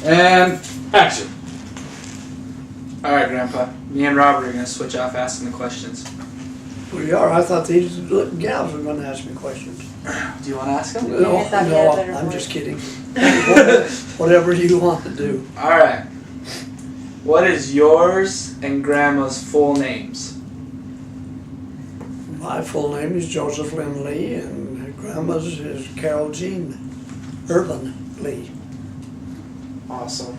And action. Alright, Grandpa. Me and Robert are going to switch off asking the questions. Well, you are. I thought these gals were going to ask me questions. Do you want to ask them? No, I thought you had a better I'm voice. just kidding. Whatever you want to do. Alright. What is yours and Grandma's full names? My full name is Joseph Lynn Lee, and Grandma's is Carol Jean Irvin Lee. Awesome.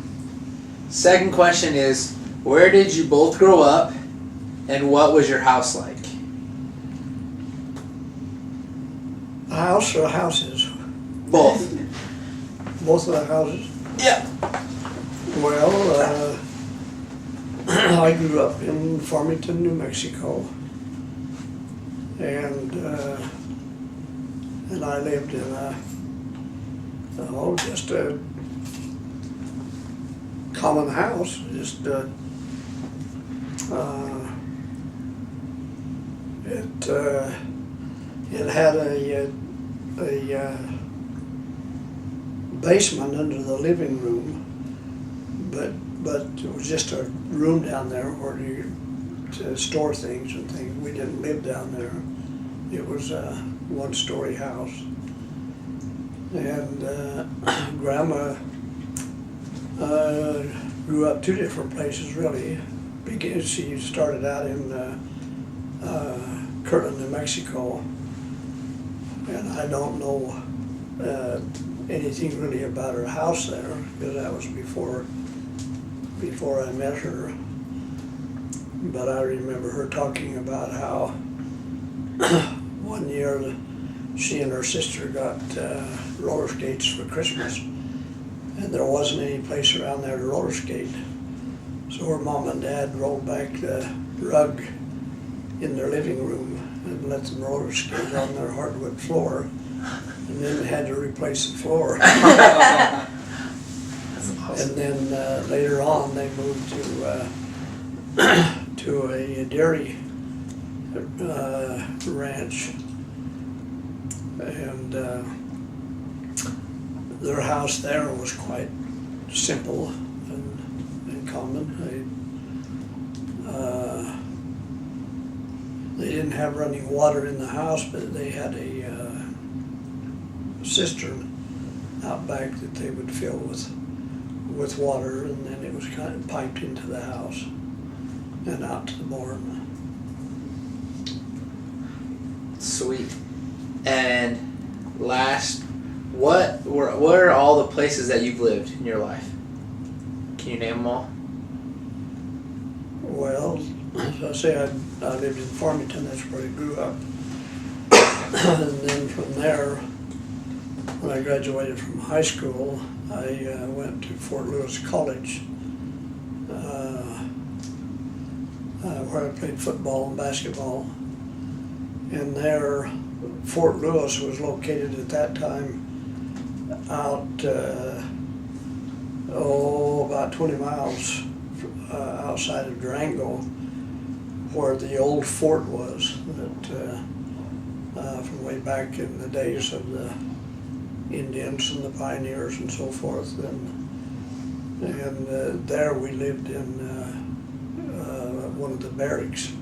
Second question is, where did you both grow up, and what was your house like? A house or houses? Both. Both of the houses? Yeah. Well, I grew up in Farmington, New Mexico, and I lived in just a common house, just it had a basement under the living room, but it was just a room down there where to store things and things. We didn't live down there. It was a one-story house, and Grandma grew up two different places really. She started out in Kirtland, New Mexico, and I don't know anything really about her house there because that was before I met her. But I remember her talking about how one year she and her sister got roller skates for Christmas, and there wasn't any place around there to roller skate. So her mom and dad rolled back the rug in their living room and let them roller skate on their hardwood floor, and then they had to replace the floor. And then later on they moved to a dairy ranch, and their house there was quite simple and common. They didn't have running water in the house, but they had a cistern out back that they would fill with water, and then it was kind of piped into the house and out to the barn. Sweet. And last, what are all the places that you've lived in your life? Can you name them all? Well, as I say, I lived in Farmington. That's where I grew up. And then from there, when I graduated from high school, I went to Fort Lewis College, where I played football and basketball. And there, Fort Lewis was located at that time out, about 20 miles outside of Durango, where the old fort was, that from way back in the days of the Indians and the pioneers and so forth. And there we lived in one of the barracks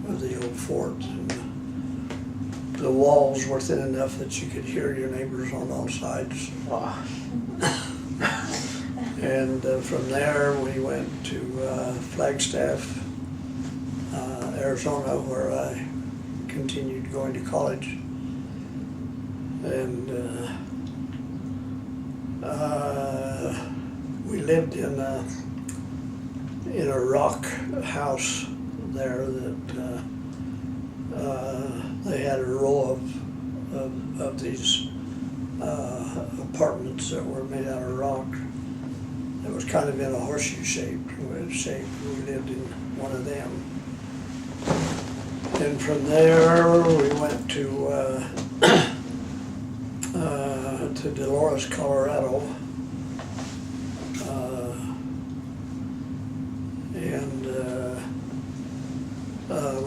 of the old fort. And the walls were thin enough that you could hear your neighbors on all sides. Wow. And from there we went to Flagstaff, Arizona, where I continued going to college. And we lived in a rock house there that they had a row of these apartments that were made out of rock. It was kind of in a horseshoe shape. We lived in one of them. And from there we went to Dolores, Colorado, and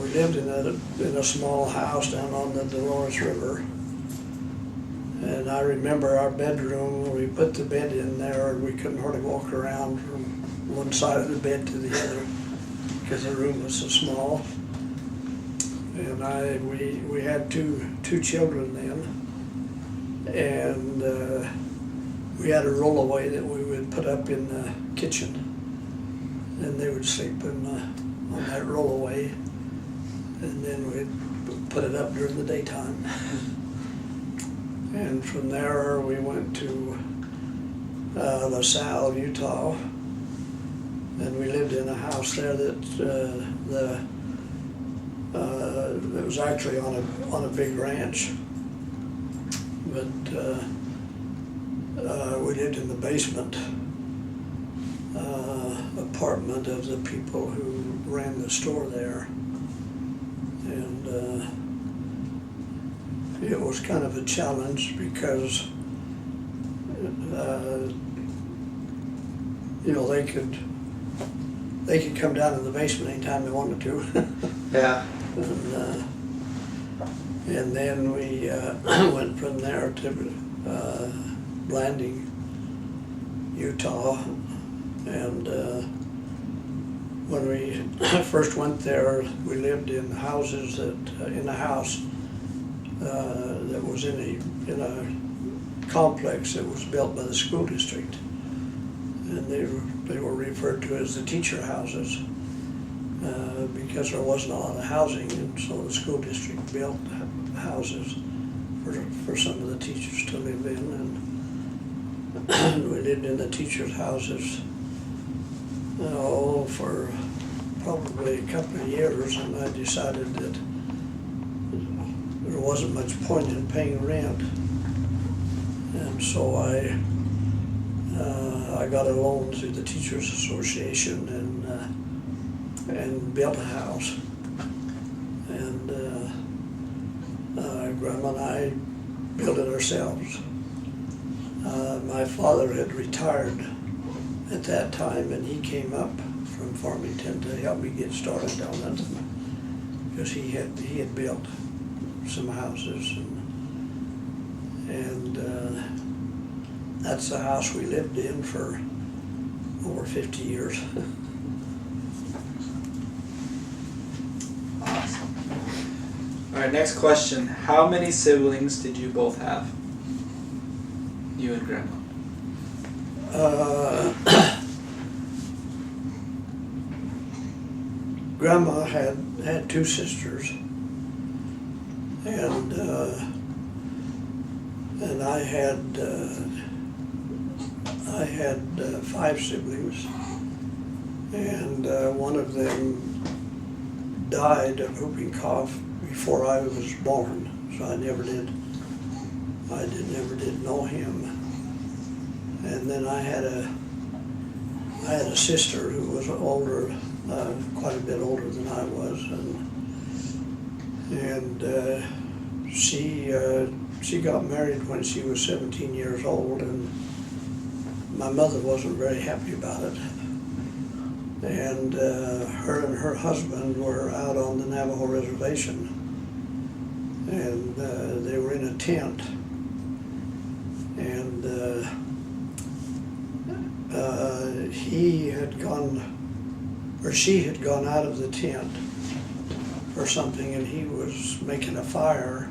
we lived in a small house down on the Dolores River. And I remember our bedroom, when we put the bed in there, we couldn't hardly walk around from one side of the bed to the other because the room was so small. And we had two children then, and we had a rollaway that we would put up in the kitchen, and they would sleep on that rollaway, and then we'd put it up during the daytime. And from there we went to LaSalle, Utah, and we lived in a house there that it was actually on a big ranch, but we lived in the basement apartment of the people who ran the store there, and it was kind of a challenge because you know, they could come down in the basement anytime they wanted to. Yeah. And then we went from there to Blanding, Utah, and when we first went there, we lived in houses in a house that was in a complex that was built by the school district, and they were referred to as the teacher houses. Because there wasn't a lot of housing, and so the school district built houses for some of the teachers to live in, and we lived in the teachers' houses for probably a couple of years, and I decided that there wasn't much point in paying rent, and so I got a loan through the Teachers Association and built a house, and Grandma and I built it ourselves. My father had retired at that time, and he came up from Farmington to help me get started on it, because he had built some houses, and that's the house we lived in for over 50 years. All right, next question. How many siblings did you both have? You and Grandma. Grandma had two sisters, and I had 5 siblings, and one of them died of whooping cough before I was born, so I never did know him. And then I had a sister who was older, quite a bit older than I was, and she got married when she was 17 years old, and my mother wasn't very happy about it. And her and her husband were out on the Navajo reservation, and they were in a tent, and she had gone out of the tent or something, and he was making a fire,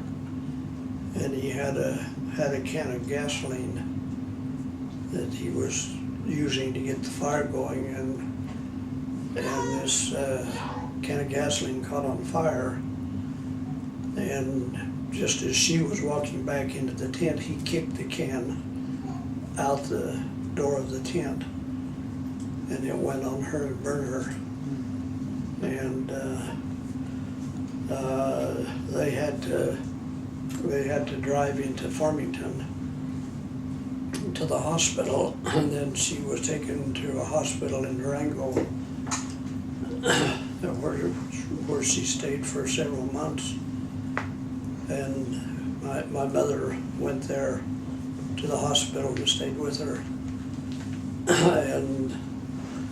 and he had a can of gasoline that he was using to get the fire going, and this can of gasoline caught on fire, and just as she was walking back into the tent, he kicked the can out the door of the tent, and it went on her and burned her. And they had to drive into Farmington to the hospital, and then she was taken to a hospital in Durango where she stayed for several months. And my mother went there to the hospital and stayed with her. And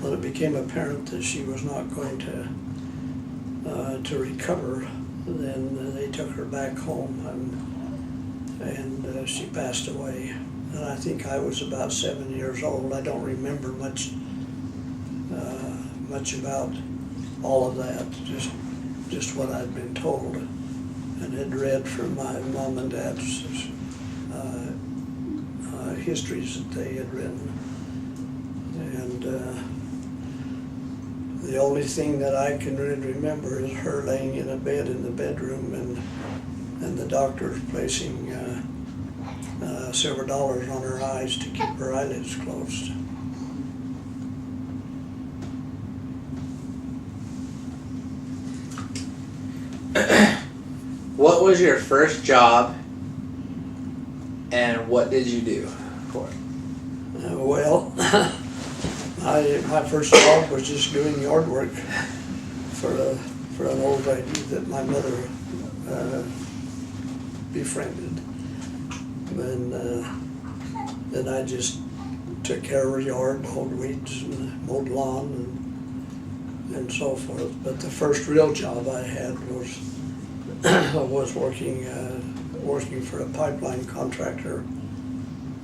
when it became apparent that she was not going to recover, then they took her back home, and she passed away. And I think I was about 7 years old. I don't remember much about all of that, just what I'd been told and had read from my mom and dad's histories that they had written. And the only thing that I can really remember is her laying in a bed in the bedroom and the doctors placing several dollars on her eyes to keep her eyelids closed. What was your first job, and what did you do for it? Well, my first job was just doing yard work for an old lady that my mother befriended. And then I just took care of her yard, mowed weeds and mowed lawn and so forth. But the first real job I had was working for a pipeline contractor,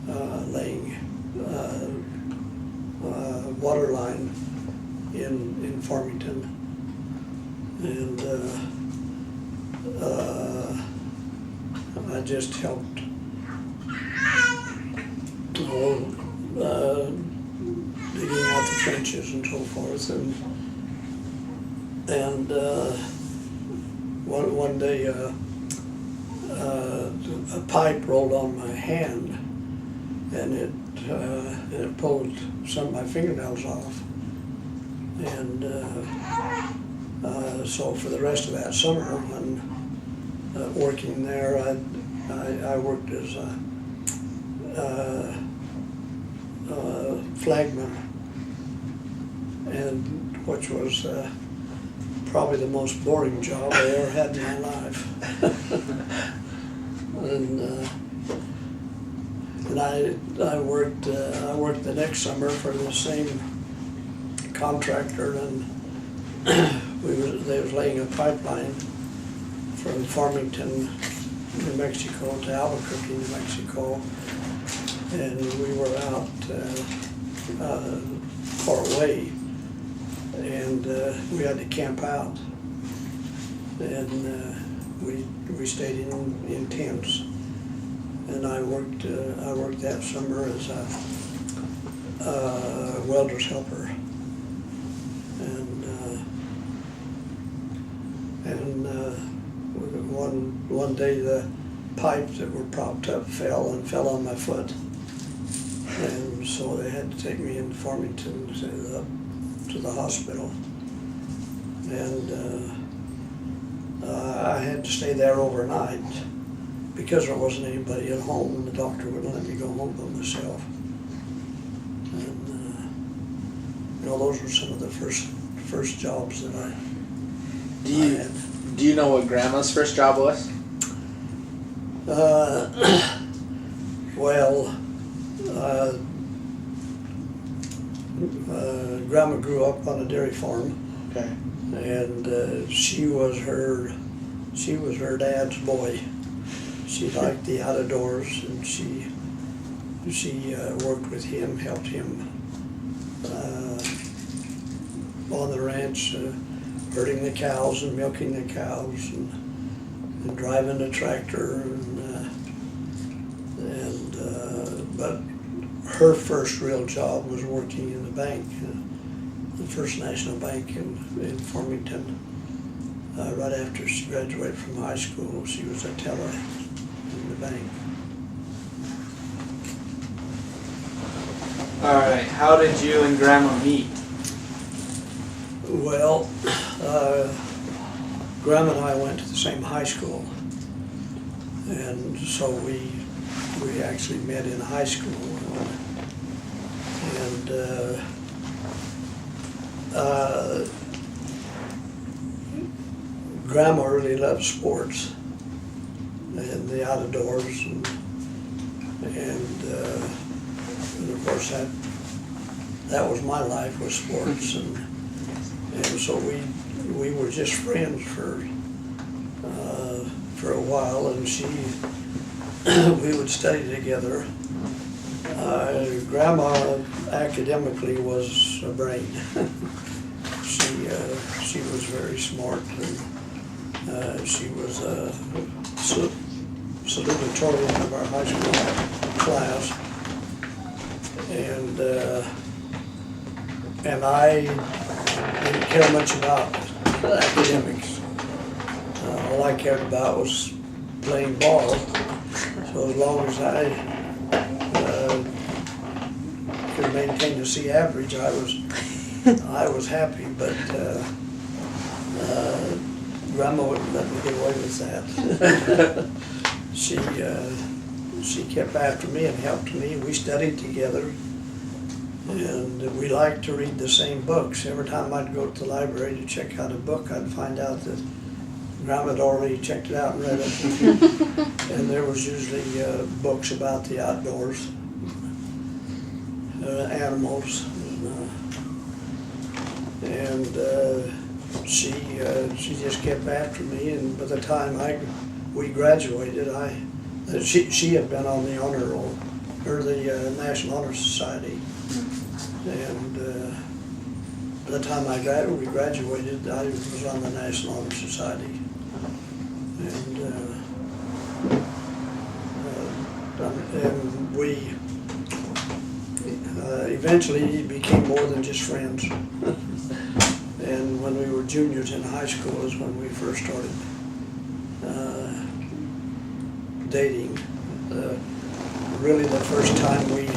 laying water line in Farmington, and I just helped digging out the trenches and so forth, and one day a pipe rolled on my hand, and it pulled some of my fingernails off, and so for the rest of that summer, when working there, I worked as a flagman, and which was probably the most boring job I ever had in my life. And I worked the next summer for the same contractor, and they was laying a pipeline from Farmington, New Mexico to Albuquerque, New Mexico, and we were out far away, and we had to camp out, and we stayed in tents, and I worked that summer as a welder's helper, and one day the pipes that were propped up fell on my foot, and so they had to take me into Farmington to the hospital, and I had to stay there overnight because there wasn't anybody at home, and the doctor wouldn't let me go home by myself. And those were some of the first jobs that I had. Do you know what Grandma's first job was? Grandma grew up on a dairy farm. Okay. And she was her dad's boy. She liked the outdoors, and she worked with him, helped him on the ranch, herding the cows and milking the cows, and driving the tractor, but her first real job was working in the bank, the First National Bank in Farmington. Right after she graduated from high school, she was a teller in the bank. All right, how did you and Grandma meet? Well, Grandma and I went to the same high school, and so we actually met in high school, and Grandma really loved sports and the outdoors, and of course that was my life, was sports, and so we were just friends for a while, and she we would study together. Grandma academically was a brain. She was very smart, and she was a salutatorian of our high school class, and I didn't care much about academics. All I cared about was playing ball. So as long as I could maintain a C average, I was happy. But Grandma wouldn't let me get away with that. She kept after me and helped me. We studied together, and we liked to read the same books. Every time I'd go to the library to check out a book, I'd find out that Grandma had already checked it out and read it. And there was usually books about the outdoors, animals, and she just kept after me. And by the time we graduated, she had been on the honor roll, or the National Honor Society, and by the time we graduated, I was on the National Honor Society, and we eventually became more than just friends. And when we were juniors in high school is when we first started dating. Really the first time we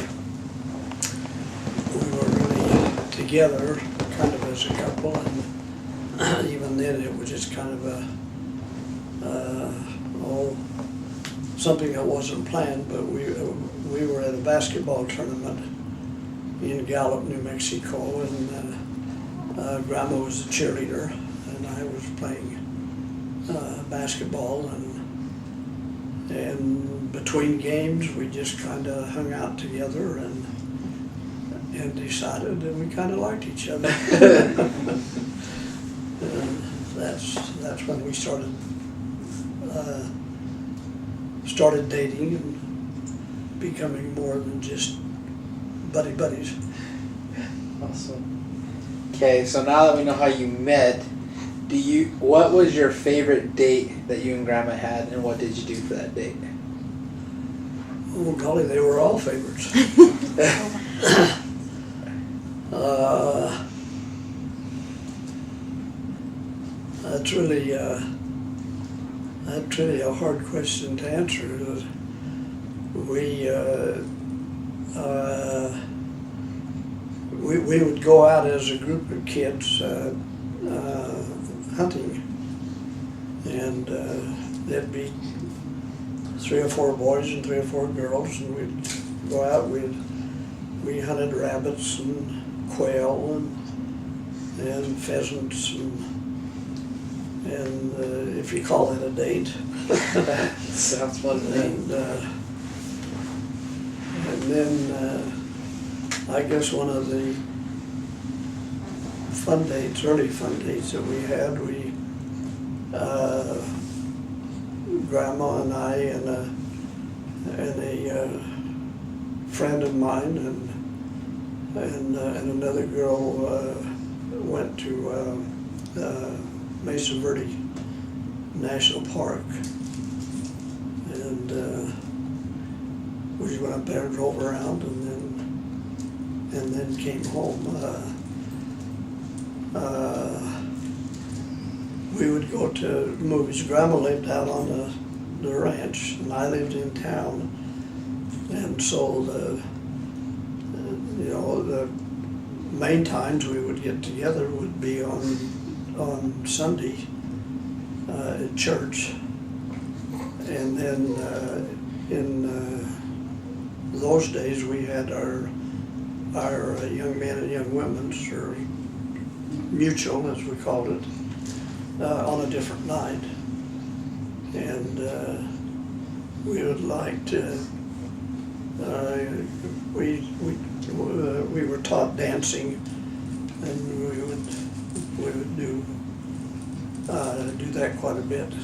were really together, kind of as a couple, and even then it was just kind of something that wasn't planned. But we were at a basketball tournament in Gallup, New Mexico, and Grandma was the cheerleader, and I was playing basketball, and between games we just kind of hung out together and decided that we kind of liked each other. That's when we started dating and becoming more than just buddies. Awesome. Okay, so now that we know how you met, what was your favorite date that you and Grandma had, and what did you do for that date? Oh golly, they were all favorites. That's really a hard question to answer. We would go out as a group of kids hunting, and there'd be 3 or 4 boys and 3 or 4 girls, and we'd go out. We hunted rabbits and quail and pheasants and if you call that a date. Sounds fun to me. And then I guess one of the early fun dates that we had, Grandma and I and a friend of mine and another girl went to Mesa Verde National Park, and we just went up there and drove around, and then came home. We would go to movies. Grandma lived out on the ranch, and I lived in town, and so the main times we would get together would be on Sunday at church, and then in those days we had our young men and young women's, or mutual as we called it, on a different night, and we would like to. We were taught dancing, and we would do that quite a bit.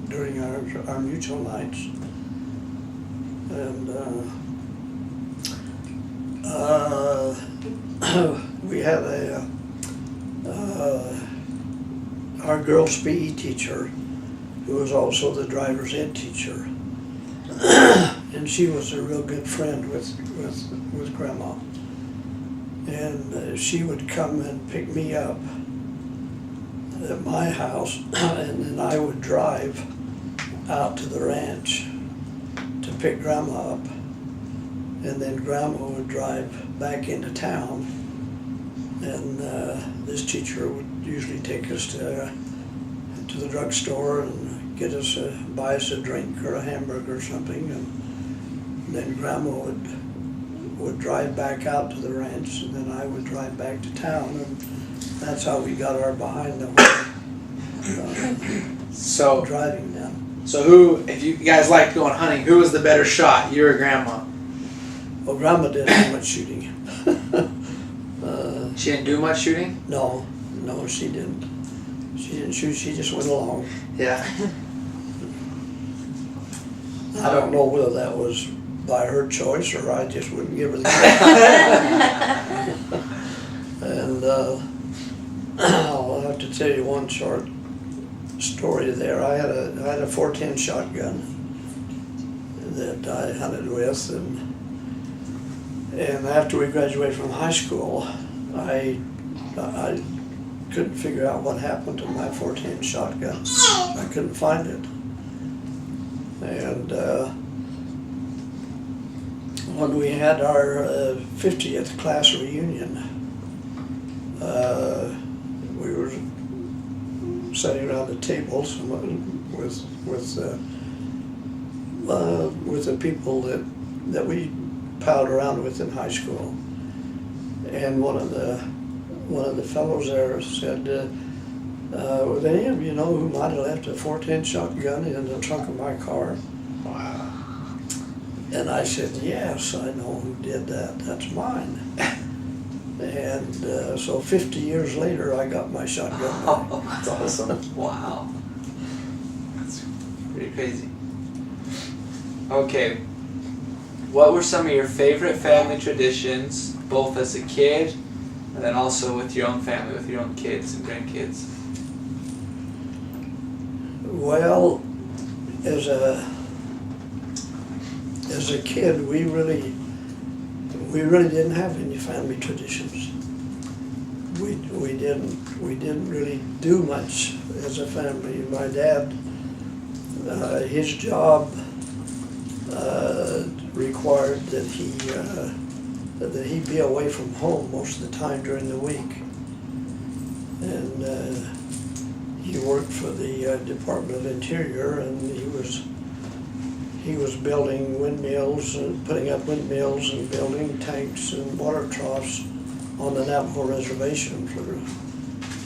during our mutual nights. And we had our girls' PE teacher, who was also the driver's ed teacher, and she was a real good friend with Grandma. And she would come and pick me up at my house, and then I would drive out to the ranch to pick Grandma up, and then Grandma would drive back into town, and this teacher would usually take us to the drugstore and get us buy us a drink or a hamburger or something, and then Grandma would drive back out to the ranch, and then I would drive back to town, and that's how we got our behind the So driving down. So who, if you guys liked going hunting, who was the better shot, you or Grandma? Well, Grandma didn't do much shooting. She didn't do much shooting? No, she didn't. She didn't shoot, she just went along. Yeah. I don't know whether that was by her choice or I just wouldn't give her the credit. And I'll have to tell you one short story there. I had a .410 shotgun that I hunted with, and after we graduated from high school, I couldn't figure out what happened to my .410 shotgun. I couldn't find it. And when we had our 50th class reunion, we were sitting around the tables with the people that we palled around with in high school, and one of the fellows there said, "Would any of you know who might have left a .410 shotgun in the trunk of my car?" Wow. And I said, "Yes, I know who did that. That's mine." And so 50 years later, I got my shotgun back. Oh, that's awesome. Wow. That's pretty crazy. Okay. What were some of your favorite family traditions, both as a kid and then also with your own family, with your own kids and grandkids? Well, as a kid, we really didn't have any family traditions. We didn't really do much as a family. My dad, his job required that he be away from home most of the time during the week, and he worked for the Department of Interior, and he was building windmills and putting up windmills and building tanks and water troughs on the Navajo reservation for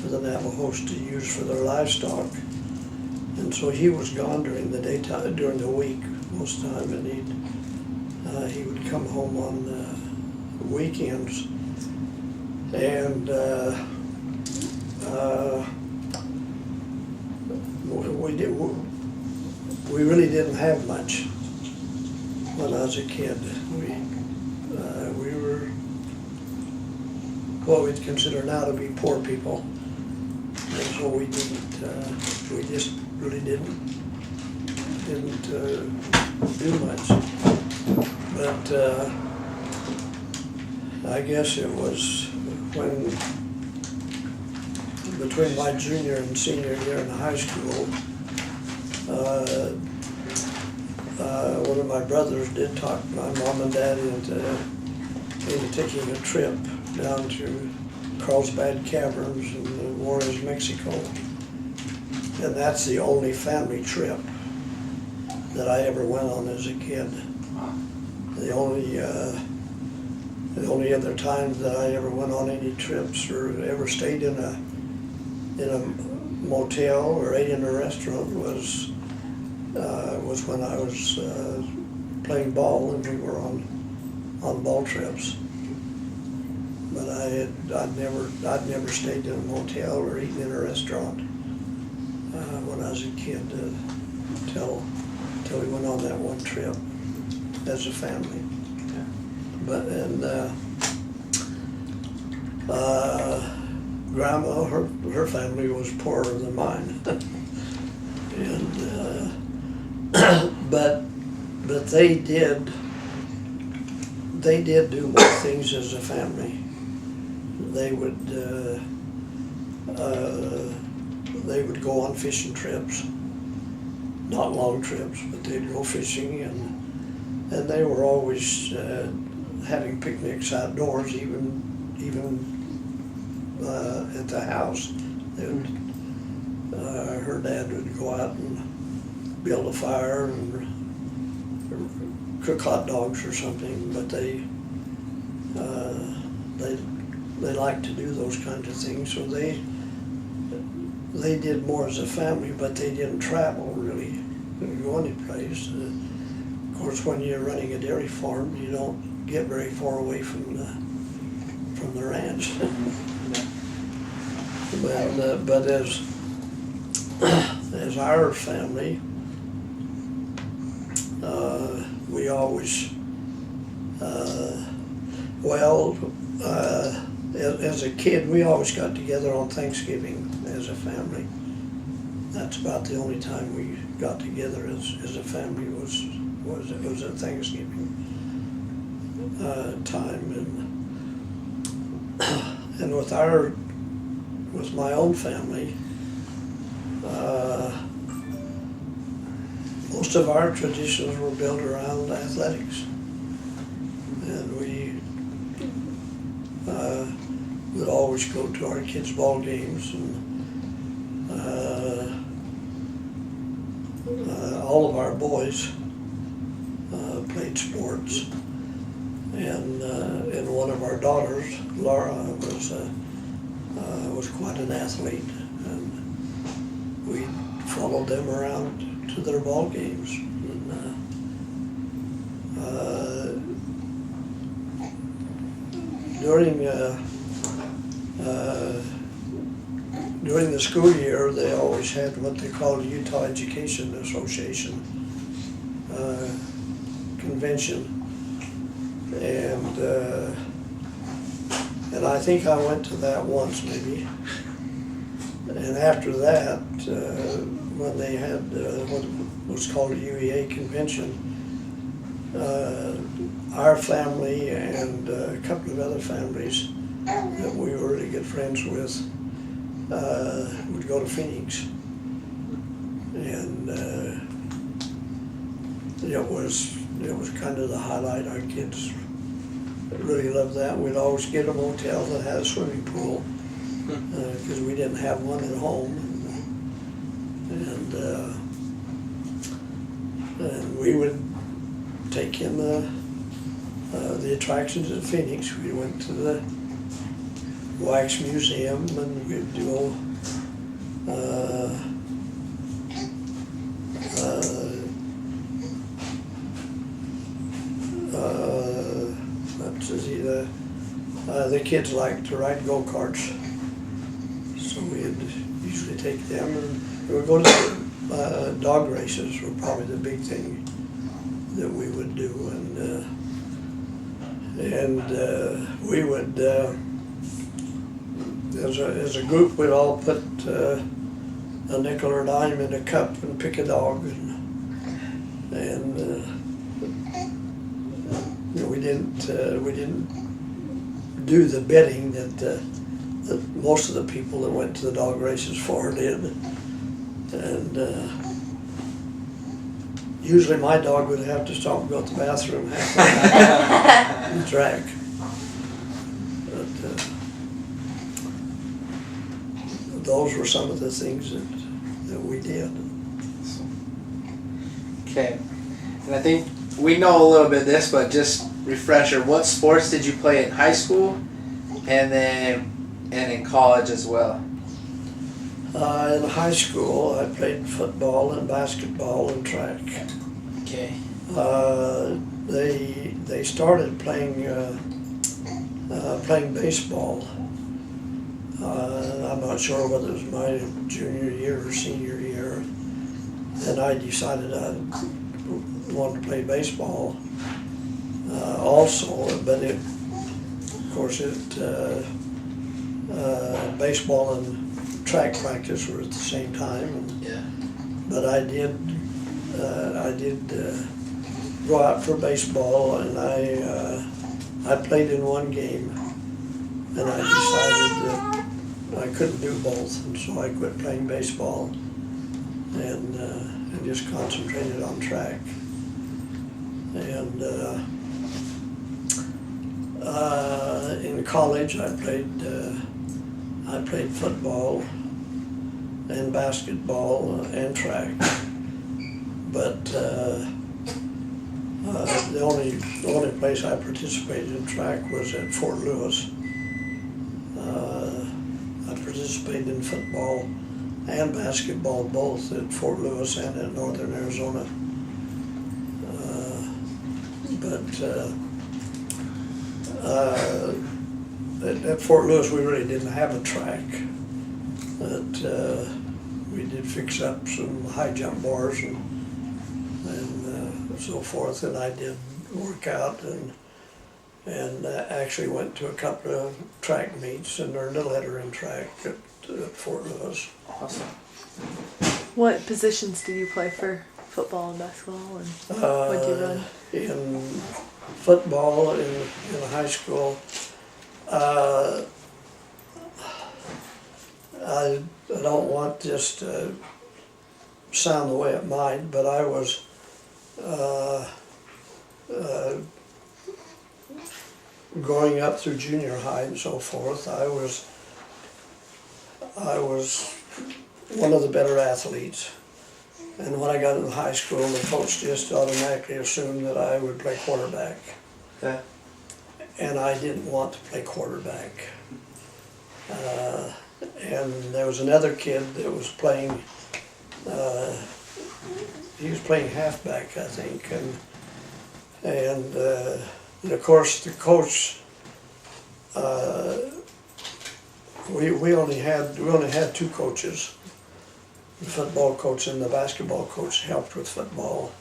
the Navajos to use for their livestock. And so he was gone during the daytime, during the week most of the time, and he would come home on weekends. And we really didn't have much when I was a kid. We were what we'd consider now to be poor people, and so we just really didn't do much. But I guess it was between my junior and senior year in high school, one of my brothers did talk my mom and dad into taking a trip down to Carlsbad Caverns in Juarez, Mexico. And that's the only family trip that I ever went on as a kid. The only other time that I ever went on any trips or ever stayed in a motel or ate in a restaurant was when I was playing ball and we were on ball trips. But I'd never stayed in a motel or eaten in a restaurant when I was a kid. till we went on that one trip as a family. Yeah. But Grandma, her family was poorer than mine, and but they did do more things as a family. They would go on fishing trips, not long trips, but they'd go fishing, and they were always having picnics outdoors, even at the house. Her dad would go out and build a fire and cook hot dogs or something, but they liked to do those kinds of things, so they did more as a family, but they didn't travel really, didn't go any place. Of course, when you're running a dairy farm, you don't get very far away from the ranch. But as our family, we always, as a kid, we always got together on Thanksgiving as a family. That's about the only time we got together as a family was at Thanksgiving time, and with my own family, most of our traditions were built around athletics, and we would always go to our kids' ball games, and all of our boys played sports, and one of our daughters, Laura, was quite an athlete, and we followed them around to their ball games. And, during the school year, they always had what they called Utah Education Association convention, and I think I went to that once maybe. And after that, when they had what was called a UEA convention, our family and a couple of other families that we were really good friends with would go to Phoenix, and it was kind of the highlight. Our kids really loved that. We'd always get a motel that had a swimming pool, because we didn't have one at home, and we would take in the attractions at Phoenix. We went to the Wax Museum, and we'd do the kids liked to ride go-karts, so we'd usually take them, and we would go to the dog races were probably the big thing that we would do, and we would as a group we'd all put a nickel or dime in a cup and pick a dog, and we didn't do the betting that most of the people that went to the dog races for did, and usually my dog would have to stop and go to the bathroom half the track. But those were some of the things that we did. Okay, and I think we know a little bit of this, but just refresher, what sports did you play in high school and in college as well? In high school, I played football and basketball and track. Okay. They started playing baseball. I'm not sure whether it was my junior year or senior year, and I decided I wanted to play baseball also, but of course, baseball and track practice were at the same time. Yeah. But I did go out for baseball, and I played in one game, and I decided that I couldn't do both, and so I quit playing baseball and just concentrated on track. And in college, I played football and basketball and track, but the only place I participated in track was at Fort Lewis. I participated in football and basketball both at Fort Lewis and in northern Arizona. At Fort Lewis, we really didn't have a track, but we did fix up some high jump bars and so forth, and I did work out and actually went to a couple of track meets and earned a letter in track at Fort Lewis. Awesome. What positions did you play for football and basketball, and what did you run? In football in high school, I don't want this to sound the way it might, but I was growing up through junior high and so forth, I was one of the better athletes. And when I got into high school, the coach just automatically assumed that I would play quarterback. Okay. And I didn't want to play quarterback. And there was another kid that was playing, he was playing halfback, I think, and of course the coach, we only had two coaches. The football coach and the basketball coach helped with football,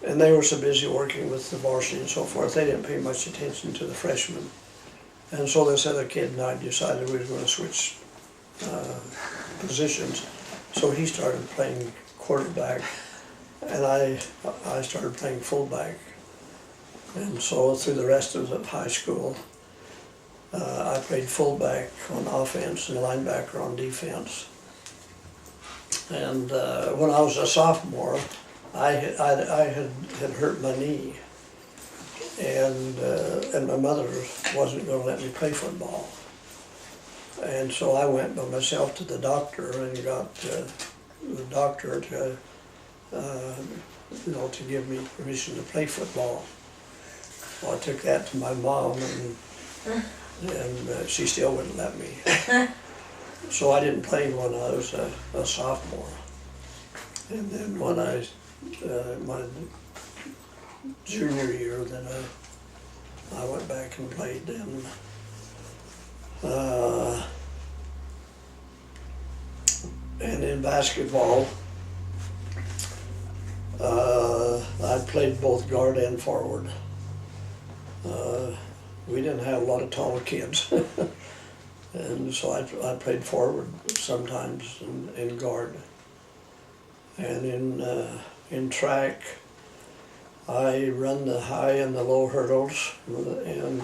and they were so busy working with the varsity and so forth, they didn't pay much attention to the freshmen. And so this other kid and I decided we were going to switch positions. So he started playing quarterback, and I started playing fullback. And so through the rest of the high school, I played fullback on offense and linebacker on defense. And when I was a sophomore, I had hurt my knee, and my mother wasn't going to let me play football. And so I went by myself to the doctor and got the doctor to to give me permission to play football. Well, I took that to my mom, and she still wouldn't let me. So I didn't play when I was a sophomore. And then when my junior year, then I went back and played. And in basketball, I played both guard and forward. We didn't have a lot of tall kids, and so I played forward sometimes and guard. And in track, I run the high and the low hurdles and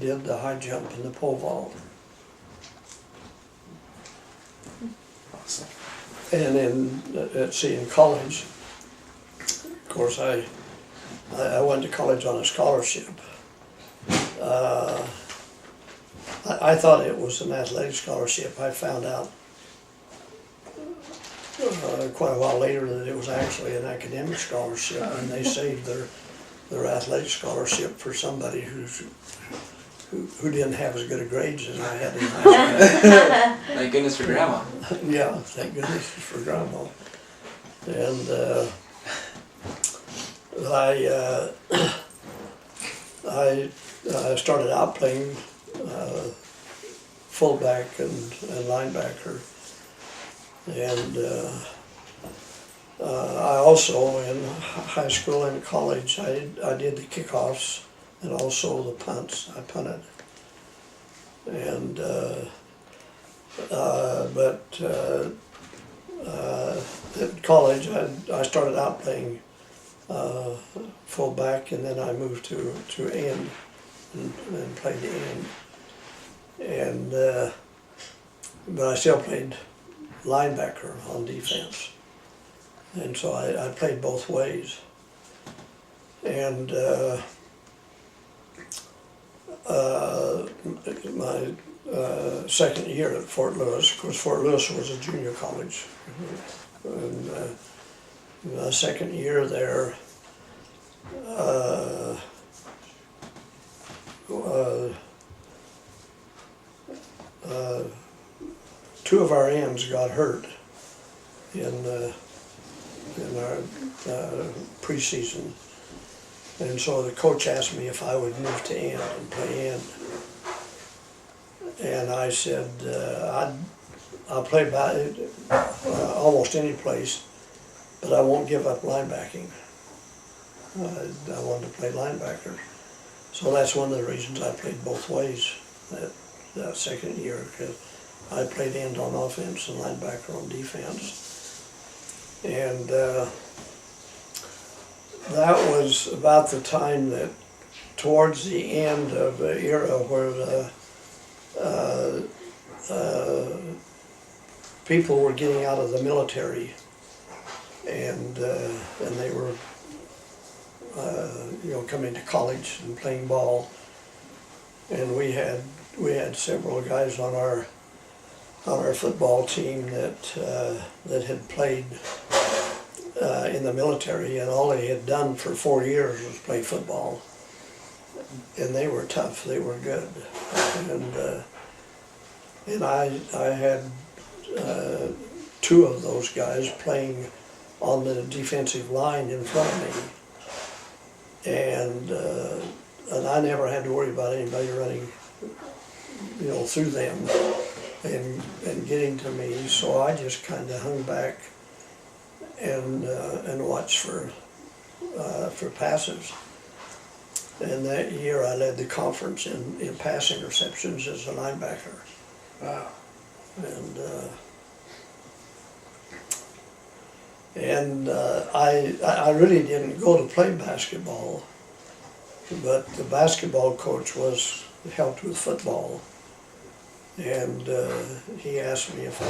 did the high jump and the pole vault. Awesome. And in college, of course, I went to college on a scholarship. I thought it was an athletic scholarship. I found out quite a while later that it was actually an academic scholarship, and they saved their athletic scholarship for somebody who didn't have as good a grades as I had in high school. Thank goodness for Grandma. Yeah, thank goodness for Grandma. And I started out playing fullback and linebacker, and I also, in high school and college, I did the kickoffs and also the punts. I punted. And, at college, I started out playing fullback, and then I moved to end and played the end. And but I still played linebacker on defense, and so I played both ways. And my second year at Fort Lewis, of course Fort Lewis was a junior college, and my second year there, two of our ends got hurt in our preseason, and so the coach asked me if I would move to end and play end, and I said I'll play almost any place, but I won't give up linebacking. I wanted to play linebacker, so that's one of the reasons I played both ways that second year, because I played end on offense and linebacker on defense. And that was about the time that, towards the end of the era where people were getting out of the military, and they were coming to college and playing ball, and we had several guys on our football team that had played in the military, and all they had done for 4 years was play football, and they were tough, they were good, and I had two of those guys playing on the defensive line in front of me, and I never had to worry about anybody running, through them and getting to me. So I just kind of hung back and watched for passes. And that year I led the conference in pass interceptions as a linebacker. Wow. And I really didn't go to play basketball, but the basketball coach helped with football, and he asked me if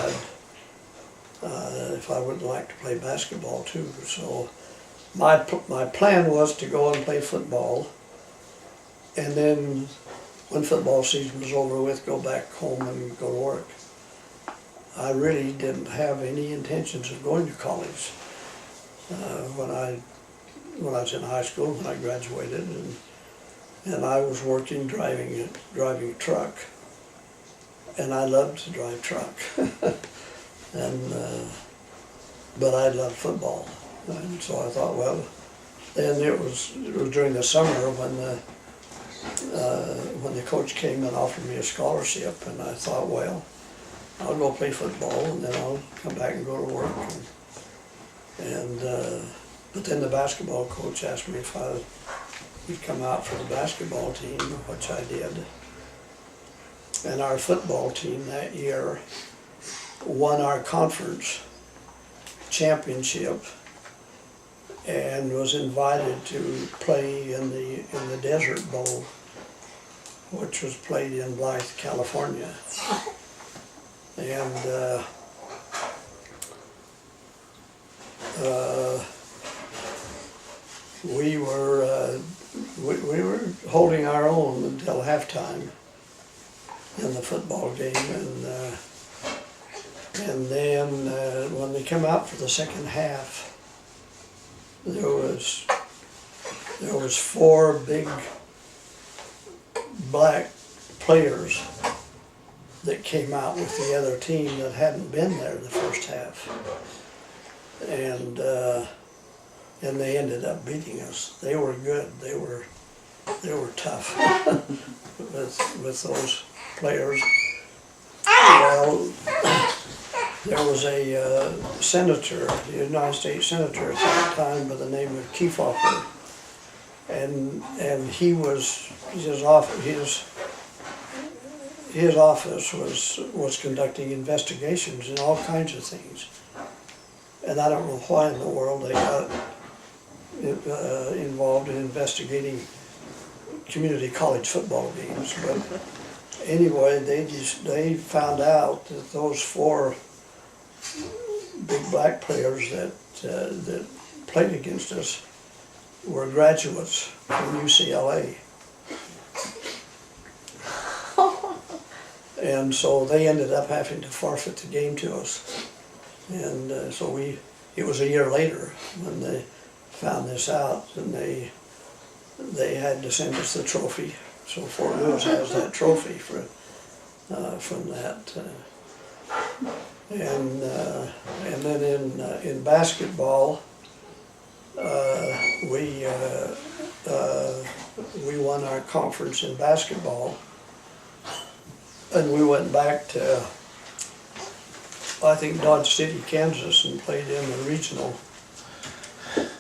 I would like to play basketball too. So my plan was to go and play football, and then when football season was over with, go back home and go to work. I really didn't have any intentions of going to college when I was in high school, when I graduated, and I was working driving a truck, and I loved to drive truck, but I loved football, and so I thought, well, and it was during the summer when the coach came and offered me a scholarship, and I thought, well, I'll go play football, and then I'll come back and go to work. But then the basketball coach asked me if I would come out for the basketball team, which I did. And our football team that year won our conference championship and was invited to play in the Desert Bowl, which was played in Blythe, California. And we were holding our own until halftime in the football game, and then when they came out for the second half, there was 4 big black players that came out with the other team that hadn't been there the first half, and they ended up beating us. They were good. They were tough with those players. Well, there was a senator, a United States senator at that time by the name of Kefauver. And he was, his office was conducting investigations in all kinds of things. And I don't know why in the world they got involved in investigating community college football games. But anyway, they found out that those 4 big black players that played against us were graduates from UCLA. And so they ended up having to forfeit the game to us. And so it was a year later when they found this out, and they had to send us the trophy. So Fort Lewis has that trophy from that. And then in basketball, we won our conference in basketball, and we went back to, I think, Dodge City, Kansas, and played in the regional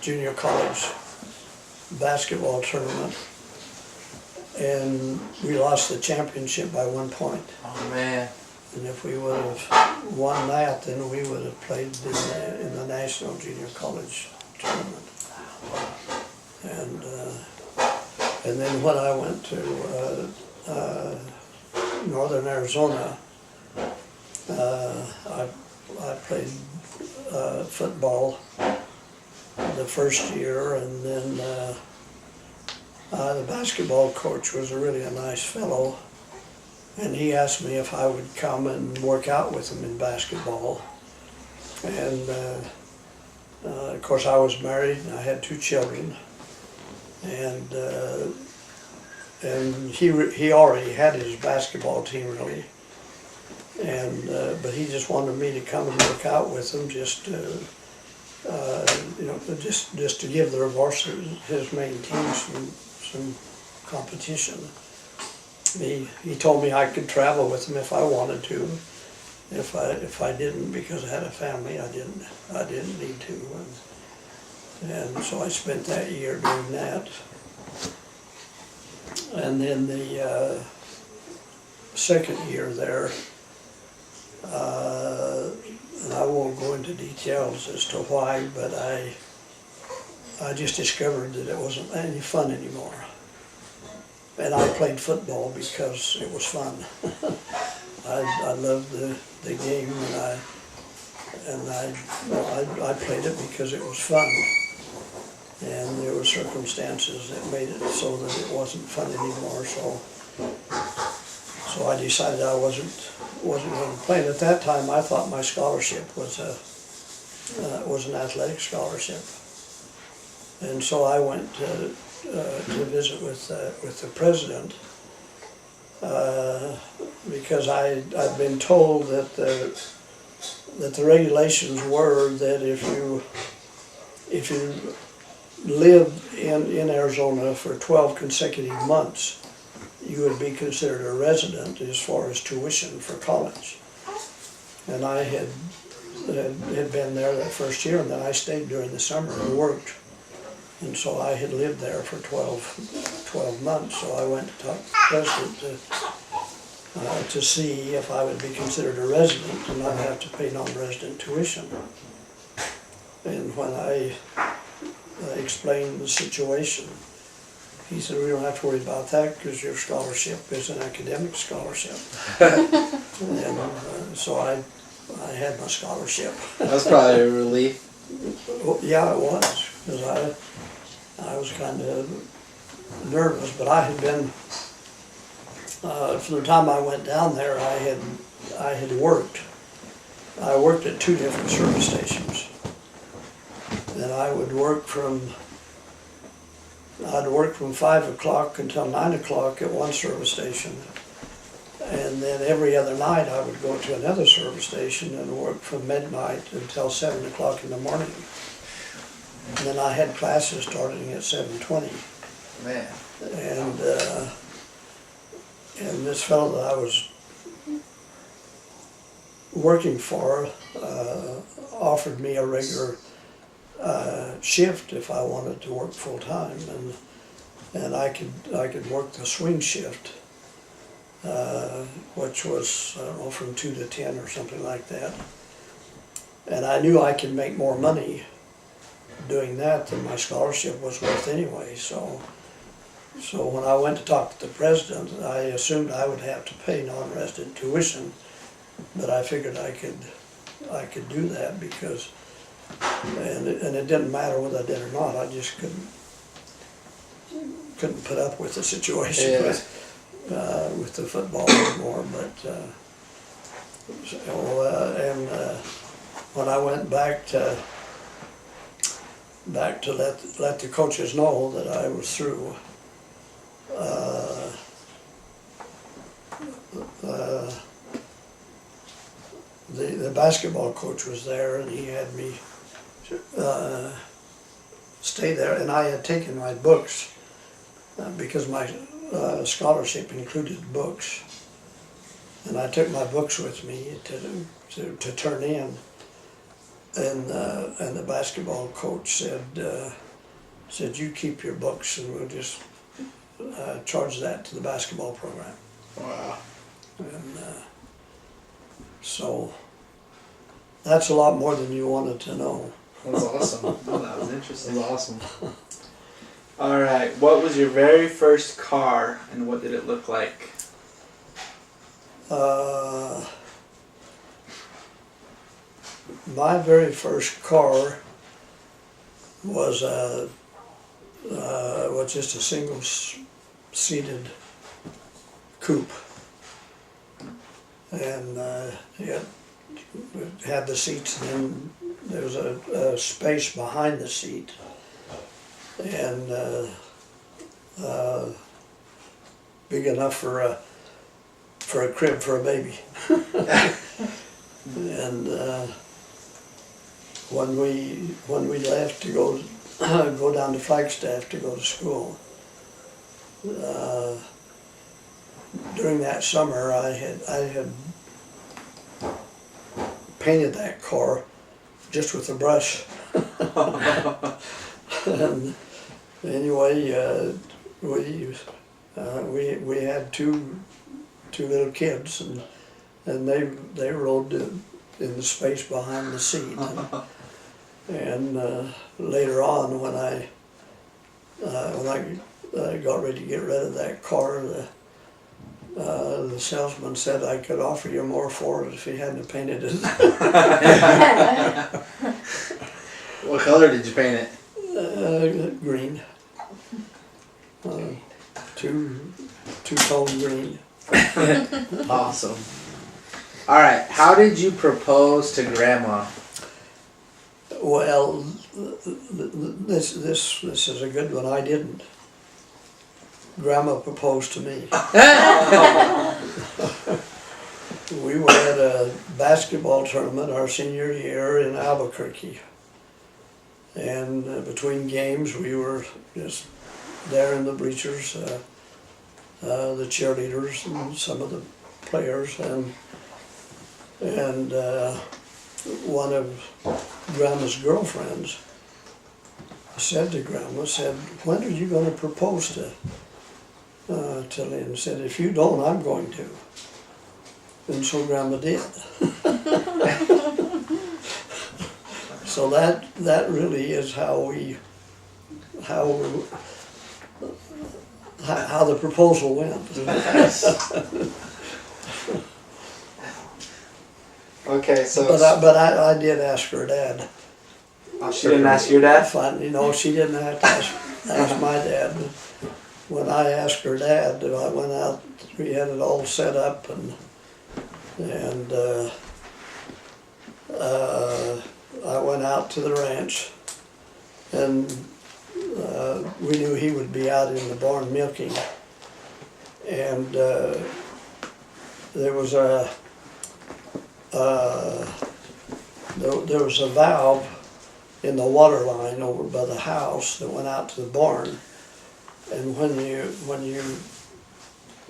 junior college basketball tournament, and we lost the championship by 1 point. Oh man. And if we would have won that, then we would have played in the national junior college tournament. And then when I went to northern Arizona, I played football the first year, and then the basketball coach was really a nice fellow, and he asked me if I would come and work out with him in basketball. And of course I was married and I had 2 children, and he already had his basketball team really, and but he just wanted me to come and work out with him, just just to give the varsity, his main team, some competition. He told me I could travel with him if I wanted to. If I didn't, because I had a family, I didn't need to. And so I spent that year doing that. And then the second year there, and I won't go into details as to why, but I just discovered that it wasn't any fun anymore. And I played football because it was fun. I loved the game, and I played it because it was fun. And there were circumstances that made it so that it wasn't fun anymore. So I decided I wasn't going to play. And at that time, I thought my scholarship was an athletic scholarship. And so I went to visit with the president, because I'd been told that the regulations were that if you lived in Arizona for 12 consecutive months, you would be considered a resident as far as tuition for college. And I had been there that first year, and then I stayed during the summer and worked. And so I had lived there for 12 months, so I went to talk to the president to see if I would be considered a resident and not have to pay non-resident tuition. And when I explained the situation, he said, "We don't have to worry about that because your scholarship is an academic scholarship." And so I had my scholarship. That's probably a relief. Well, yeah, it was, because I was kind of nervous, but I had been, from the time I went down there, I had worked. I worked at 2 different service stations. And I would work from 5 o'clock until 9 o'clock at one service station. And then every other night I would go to another service station and work from midnight until 7 o'clock in the morning. And then I had classes starting at 7:20. Man. And this fellow that I was working for offered me a regular shift if I wanted to work full time, and I could work the swing shift, which was, I don't know, from 2 to 10 or something like that. And I knew I could make more money doing that than my scholarship was worth anyway. So when I went to talk to the president, I assumed I would have to pay non-resident tuition, but I figured I could do that because, and it didn't matter whether I did or not. I just couldn't put up with the situation with the football anymore. But when I went back to let the coaches know that I was through, the basketball coach was there, and he had me stay there, and I had taken my books because my scholarship included books, and I took my books with me to turn in, and the basketball coach said you keep your books and we'll just charge that to the basketball program. Wow. And so that's a lot more than you wanted to know. That was awesome. Oh, that was interesting. That was awesome. All right. What was your very first car, and what did it look like? My very first car was just a single-seated coupe, and it had the seats, and then there was a space behind the seat, and big enough for a crib for a baby. And when we left to go down to Flagstaff to go to school, during that summer I had painted that car just with a brush. And anyway, we had two little kids, and they rode in the space behind the seat. And later on, when I got ready to get rid of that car, the salesman said I could offer you more for it if he hadn't painted it. What color did you paint it? Green. Two-tone green. Awesome. All right. How did you propose to Grandma? Well, this is a good one. I didn't. Grandma proposed to me. We were at a basketball tournament our senior year in Albuquerque, and between games we were just there in the bleachers, the cheerleaders and some of the players, and one of Grandma's girlfriends said to Grandma, when are you going to propose to Lynn? Said, if you don't, I'm going to. And so Grandma did. So that really is how the proposal went. Okay, so. But I did ask her dad. She didn't ask your dad? She didn't have to ask my dad. But when I asked her dad, I went out, we had it all set up, and I went out to the ranch, and we knew he would be out in the barn milking, and there was a valve in the water line over by the house that went out to the barn, and when you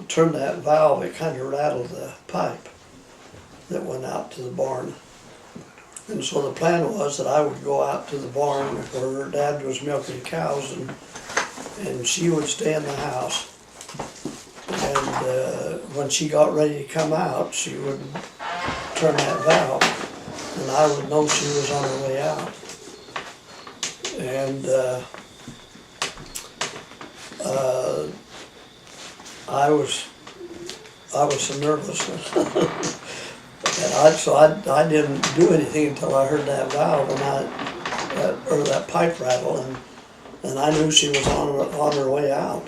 turn that valve, it kind of rattled the pipe. that went out to the barn. And so the plan was that I would go out to the barn where her dad was milking cows, and she would stay in the house. And when she got ready to come out, she would turn that valve, and I would know she was on her way out. And I was so nervous. And I didn't do anything until I heard that valve or that pipe rattle, and I knew she was on her way out.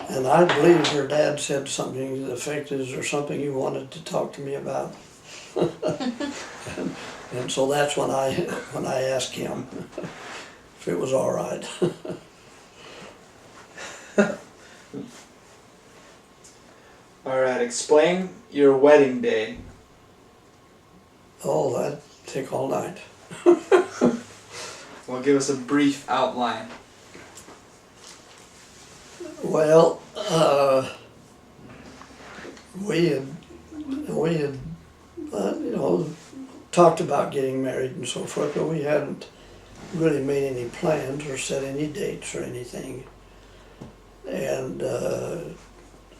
And I believe her dad said something to the effect, "Is there something you wanted to talk to me about?" and so that's when I asked him if it was all right. All right, explain your wedding day. Oh, that'd take all night. Well, give us a brief outline. Well, we had talked about getting married and so forth, but we hadn't really made any plans or set any dates or anything. And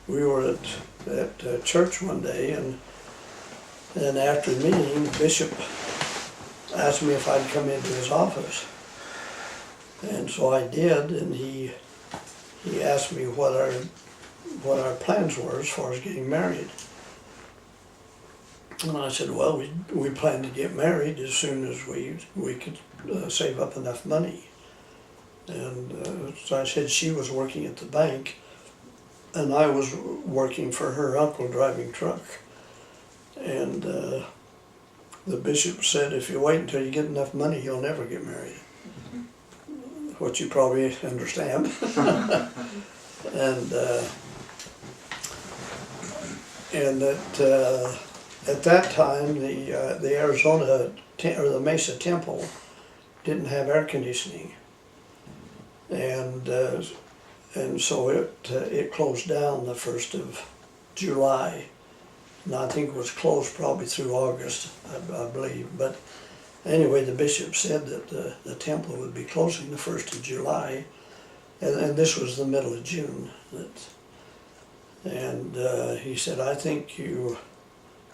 we were at church one day, and after the meeting, the bishop asked me if I'd come into his office. And so I did, and he asked me what our plans were as far as getting married. And I said, well, we plan to get married as soon as we could save up enough money. And so I said she was working at the bank, and I was working for her uncle driving truck. And the bishop said, if you wait until you get enough money, you'll never get married. What you probably understand. and at that time, the Arizona or the Mesa Temple didn't have air conditioning, and so it closed down the 1st of July, and I think it was closed probably through August, I believe. But anyway, the bishop said that the temple would be closing the 1st of July, and this was the middle of June. And he said, I think you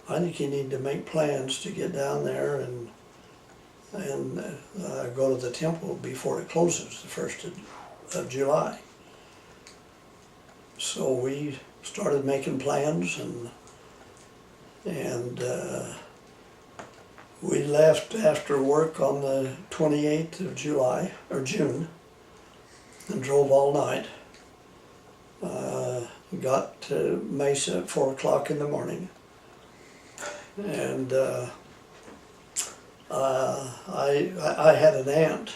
need to make plans to get down there and go to the temple before it closes the 1st of July. So we started making plans, and we left after work on the 28th of July, or June, and drove all night. Got to Mesa at 4 o'clock in the morning. And I had an aunt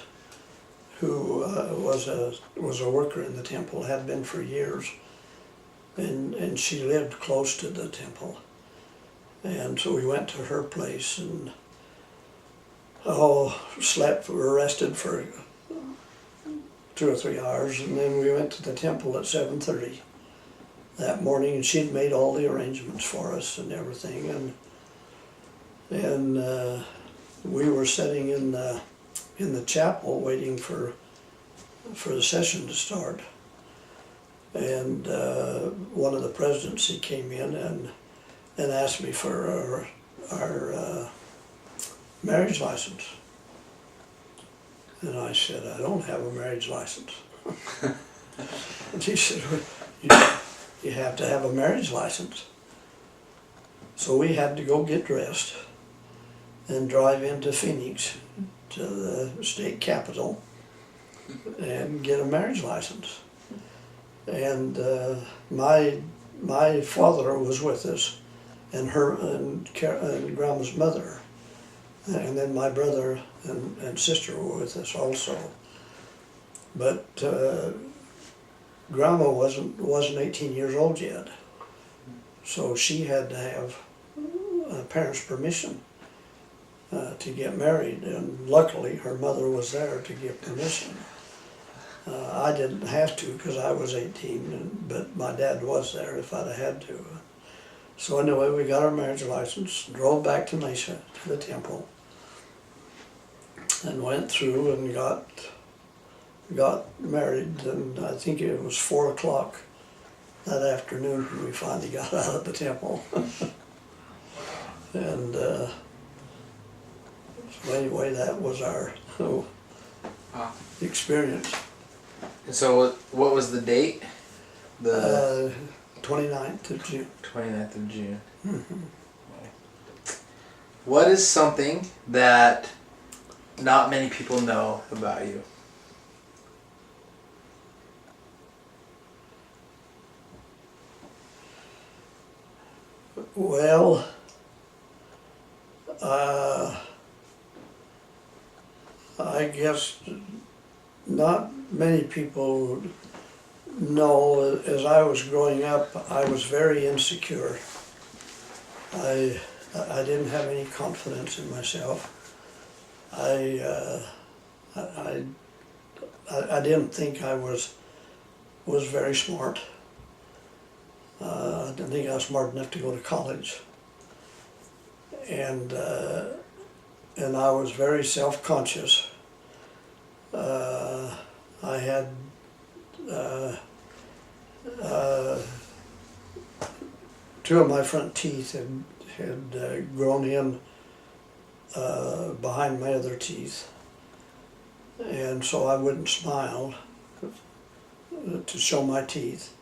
who was a worker in the temple, had been for years, and she lived close to the temple. And so we went to her place and slept, were rested for 2 or 3 hours, and then we went to the temple at 7:30 that morning, and she'd made all the arrangements for us and everything, and we were sitting in the chapel waiting for the session to start, and one of the presidents, he came in and asked me for our marriage license. And I said, I don't have a marriage license. And he said, you have to have a marriage license. So we had to go get dressed and drive into Phoenix to the state capitol and get a marriage license. And my father was with us, and and Grandma's mother, and then my brother and sister were with us also. But Grandma wasn't 18 years old yet, so she had to have parents' permission to get married, and luckily her mother was there to give permission. I didn't have to because I was 18, but my dad was there if I'd have had to. So anyway, we got our marriage license, drove back to Mesa, to the temple, and went through and got married, and I think it was 4 o'clock that afternoon when we finally got out of the temple. And so anyway, that was our experience. And so what was the date? The 29th of June. 29th of June. Mm-hmm. What is something that not many people know about you? Well, I guess not many people know. As I was growing up, I was very insecure. I didn't have any confidence in myself. I didn't think I was very smart. I didn't think I was smart enough to go to college. And I was very self-conscious. I had two of my front teeth had grown in behind my other teeth, and so I wouldn't smile to show my teeth.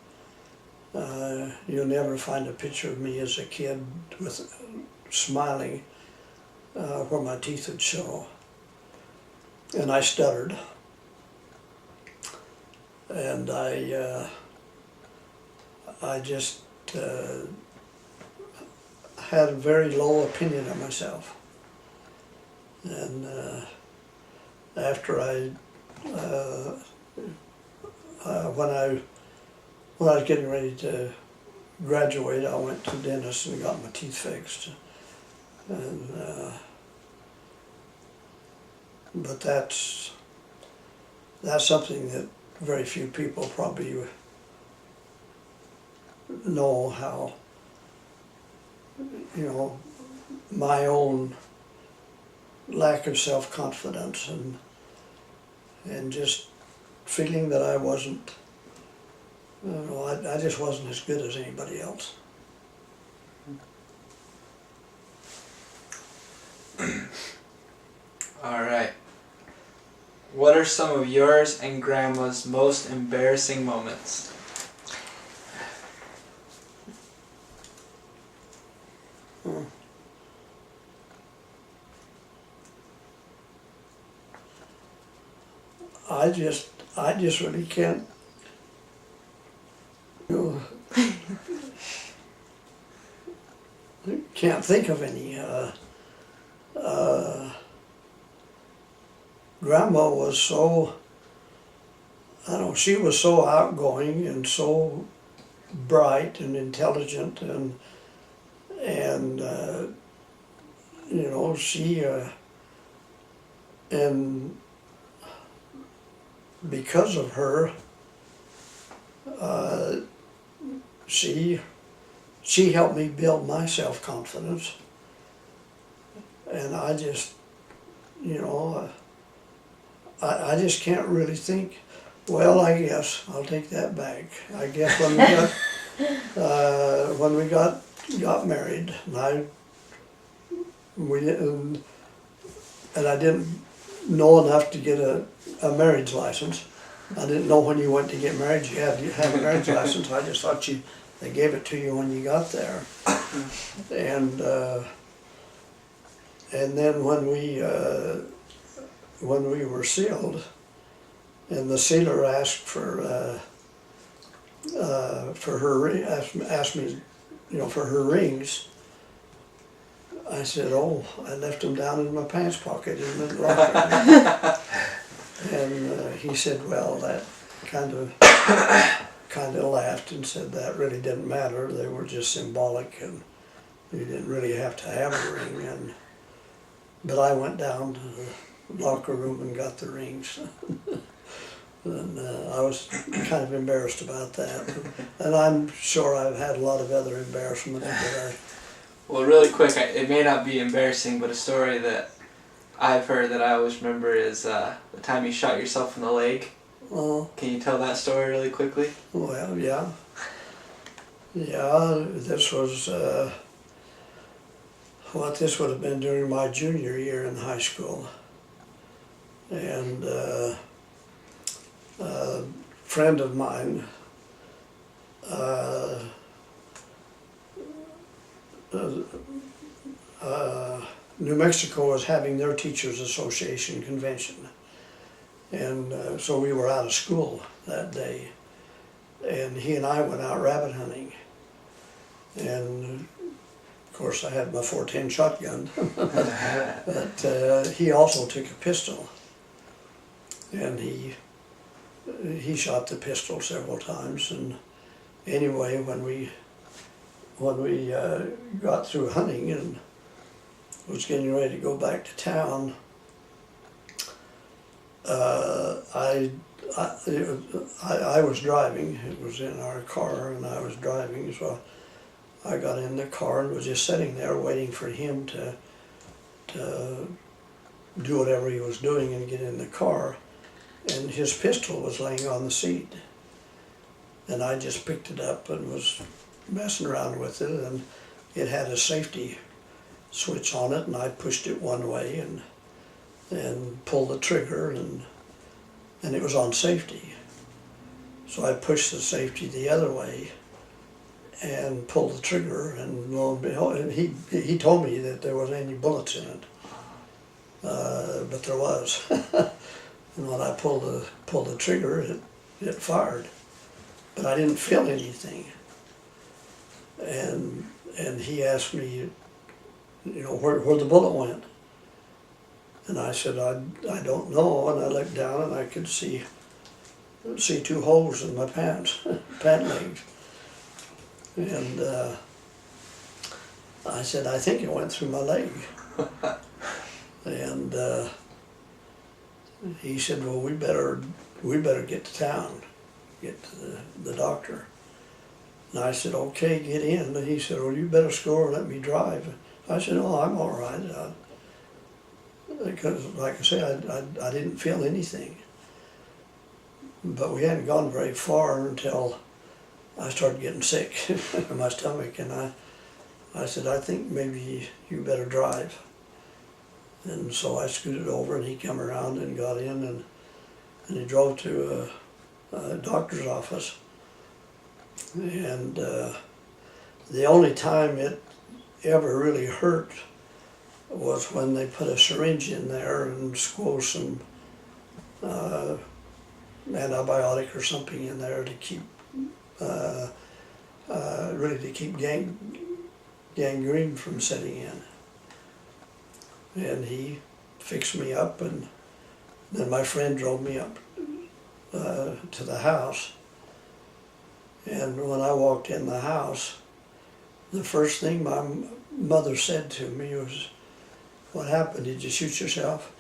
You'll never find a picture of me as a kid with smiling where my teeth would show. And I stuttered. And I just had a very low opinion of myself. And after when I was getting ready to graduate, I went to the dentist and got my teeth fixed. And but that's something that very few people probably know, how, you know, my own lack of self-confidence and just feeling that I wasn't, you know, I just wasn't as good as anybody else. All right. What are some of yours and Grandma's most embarrassing moments? I just really can't, you know, can't think of any. Grandma was so, I don't know, she was so outgoing and so bright and intelligent, and you know, she and because of her, she helped me build my self-confidence, and I just, you know, I just can't really think. Well, I guess I'll take that back. I guess when we got married, and I didn't know enough to get a marriage license. I didn't know when you went to get married you had to have a marriage license. I just thought they gave it to you when you got there. And then when we were sealed, and the sealer asked for her asked me, you know, for her rings, I said, "Oh, I left them down in my pants pocket in the locker." And he said, "Well, that kind of laughed and said that really didn't matter. They were just symbolic, and you didn't really have to have a ring." But I went down to the locker room and got the rings. And I was kind of embarrassed about that. And I'm sure I've had a lot of other embarrassments, but Well, really quick, it may not be embarrassing, but a story that I've heard that I always remember is the time you shot yourself in the leg. Can you tell that story really quickly? Well, yeah. Yeah, this was, this would have been during my junior year in high school. And a friend of mine, New Mexico was having their Teachers Association convention. And so we were out of school that day. And he and I went out rabbit hunting. And of course I had my .410 shotgun, but he also took a pistol. And he shot the pistol several times. And anyway, when we got through hunting and was getting ready to go back to town, I was driving. It was in our car, and I was driving. So I got in the car and was just sitting there waiting for him to do whatever he was doing and get in the car. And his pistol was laying on the seat. And I just picked it up and was messing around with it, and it had a safety switch on it, and I pushed it one way and pulled the trigger, and it was on safety. So I pushed the safety the other way and pulled the trigger, and lo and behold, and he told me that there wasn't any bullets in it, but there was. And when I pulled the trigger, it fired, but I didn't feel anything. And he asked me, where the bullet went. And I said, I don't know. And I looked down and I could see 2 holes in my pant legs. And I said, I think it went through my leg. And he said, well, we better get to town, get to the doctor. And I said, okay, get in. And he said, well, you better score and let me drive. I said, oh, I'm all right. Because, like I said, I didn't feel anything. But we hadn't gone very far until I started getting sick in my stomach. And I said, I think maybe you better drive. And so I scooted over, and he came around and got in, and he drove to a doctor's office. And the only time it ever really hurt was when they put a syringe in there and squeezed some antibiotic or something in there to keep gangrene from setting in. And he fixed me up, and then my friend drove me up to the house. And when I walked in the house, the first thing my mother said to me was, what happened? Did you shoot yourself?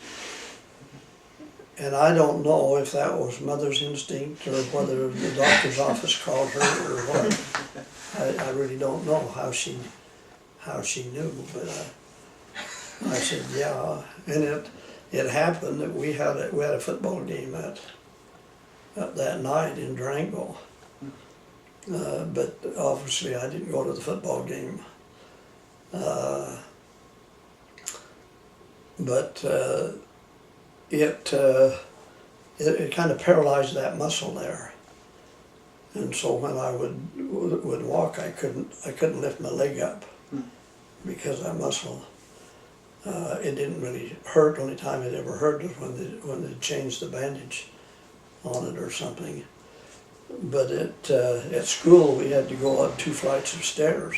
And I don't know if that was mother's instinct or whether the doctor's office called her or what. I really don't know how she knew, but I said, yeah. And it happened that we had a football game at that night in Durango. But obviously I didn't go to the football game. But it kind of paralyzed that muscle there. And so when I would walk, I couldn't lift my leg up because of that muscle. It didn't really hurt. Only time it ever hurt was when they changed the bandage on it or something. But at school we had to go up 2 flights of stairs,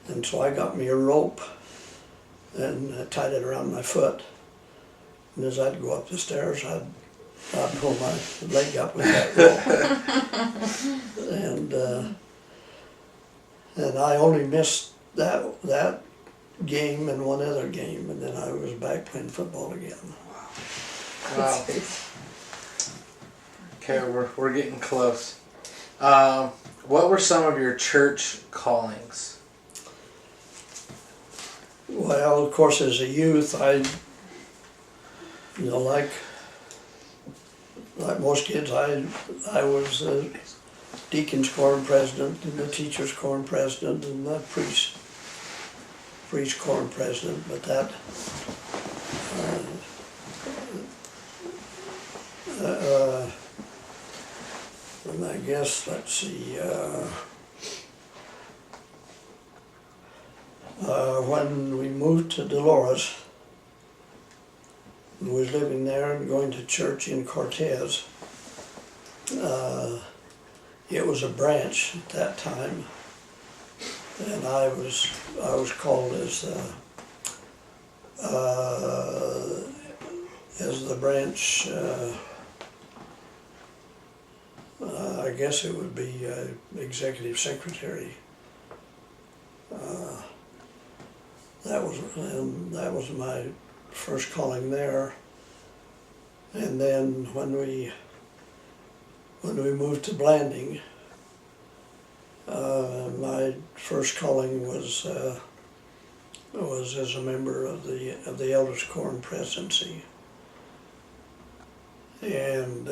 and so I got me a rope and tied it around my foot. And as I'd go up the stairs, I'd pull my leg up with that rope. And I only missed that game and one other game, and then I was back playing football again. Wow. Okay, we're getting close. What were some of your church callings? Well, of course, as a youth, like most kids, I was the deacon's quorum president and the teacher's quorum president and the priest quorum president. But that, and I guess, let's see, when we moved to Dolores, and was living there and going to church in Cortez, it was a branch at that time, and I was called as the branch. I guess it would be executive secretary. That was my first calling there, and then when we moved to Blanding, my first calling was as a member of the Elders Quorum presidency, and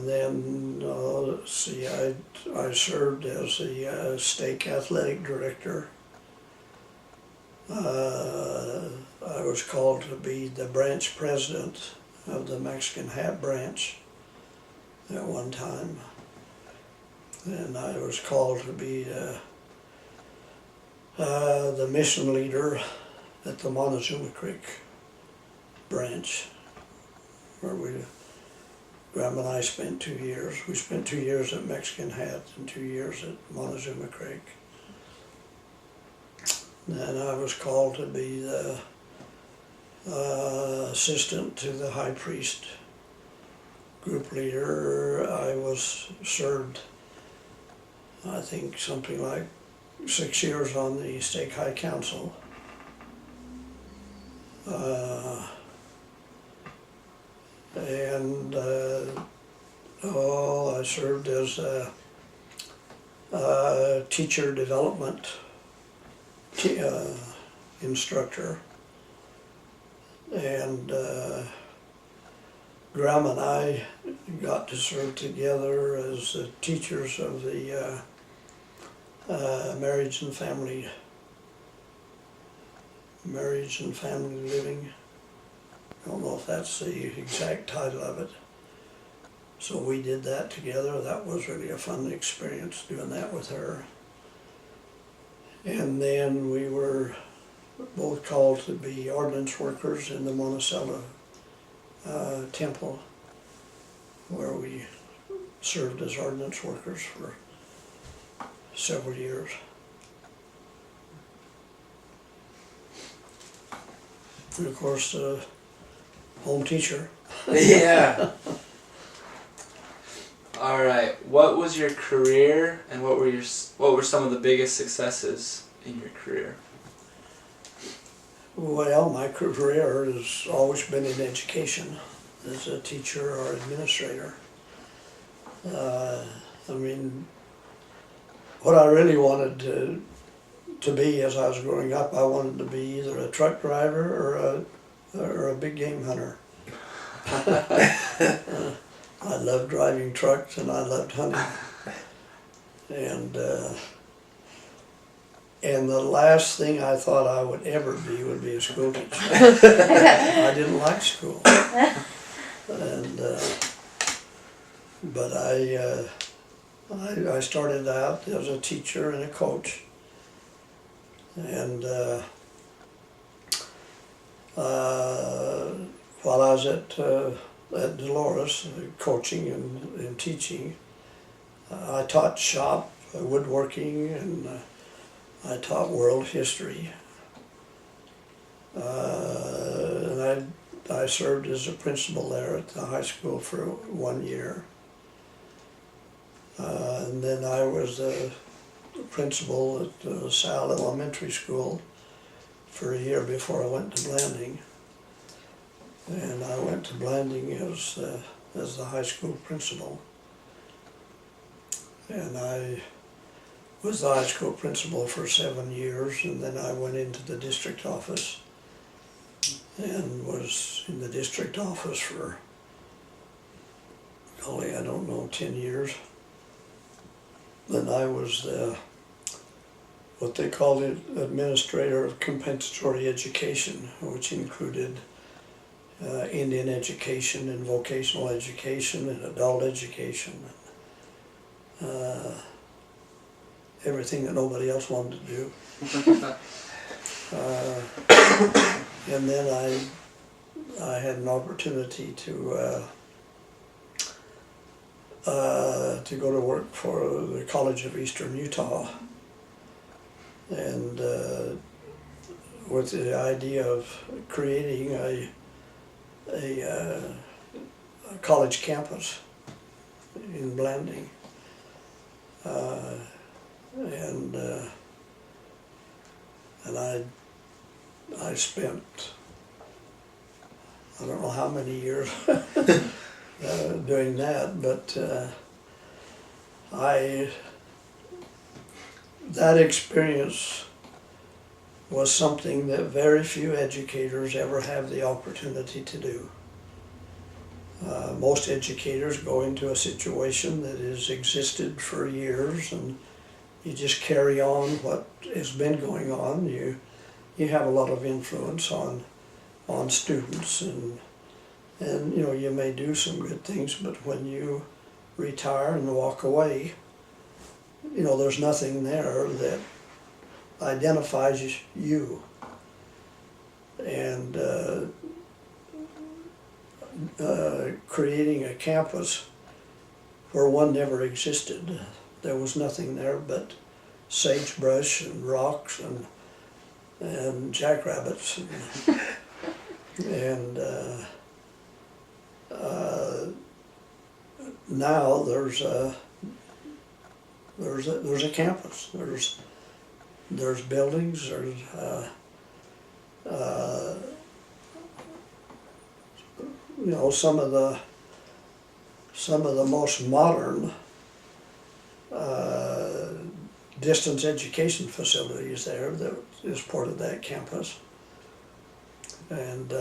then let's see, I served as the stake athletic director. I was called to be the branch president of the Mexican Hat branch at one time, and I was called to be the mission leader at the Montezuma Creek branch, where Grandma and I spent 2 years. We spent 2 years at Mexican Hat and 2 years at Montezuma Creek. And I was called to be the assistant to the high priest, group leader. I served, I think, something like 6 years on the Stake High Council. I served as a teacher development instructor, and Graham and I got to serve together as the teachers of the marriage and family living. I don't know if that's the exact title of it. So we did that together. That was really a fun experience doing that with her. And then we were both called to be ordinance workers in the Monticello temple, where we served as ordinance workers for several years. And of course, home teacher. Yeah. All right. What was your career, and what were some of the biggest successes in your career? Well, my career has always been in education as a teacher or administrator. What I really wanted to be as I was growing up, I wanted to be either a truck driver or a big game hunter. I loved driving trucks and I loved hunting. And the last thing I thought I would ever be would be a school teacher. I didn't like school. But I started out as a teacher and a coach. And while I was at Dolores coaching and teaching, I taught shop, woodworking, and I taught world history. And I served as a principal there at the high school for 1 year. And then I was the principal at Sal Elementary School for a year before I went to Blanding. and I went to Blanding as the high school principal. And I was the high school principal for 7 years, and then I went into the district office and was in the district office for, golly, I don't know, 10 years. Then I was the, what they called it, administrator of compensatory education, which included Indian education and vocational education and adult education. Everything that nobody else wanted to do. And then I had an opportunity to go to work for the College of Eastern Utah, and with the idea of creating a college campus in Blanding. And I spent, I don't know how many years doing that, but that experience was something that very few educators ever have the opportunity to do. Most educators go into a situation that has existed for years, and you just carry on what has been going on. You have a lot of influence on students, and you know, you may do some good things, but when you retire and walk away, you know, there's nothing there that identifies you. And creating a campus where one never existed. There was nothing there but sagebrush and rocks and jackrabbits, and now there's a campus. There's buildings. There's you know, some of the most modern distance education facilities there that is part of that campus. And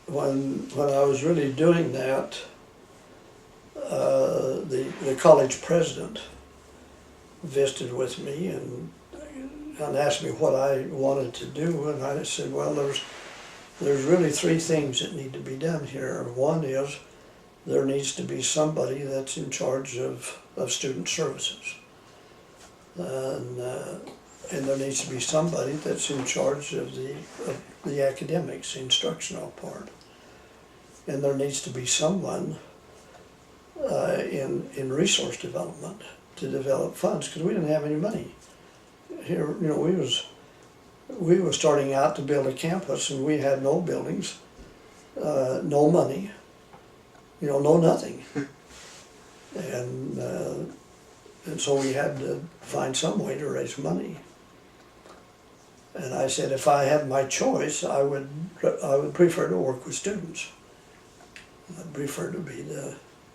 when I was really doing that, the college president visited with me and asked me what I wanted to do, and I said, well, there's really three things that need to be done here. One is there needs to be somebody that's in charge of student services. And there needs to be somebody that's in charge of the academics, the instructional part. And there needs to be someone in resource development to develop funds, because we didn't have any money. Here, you know, we were starting out to build a campus, and we had no buildings, no money, you know, no nothing. And so we had to find some way to raise money. And I said, if I had my choice, I would prefer to work with students. I'd prefer to be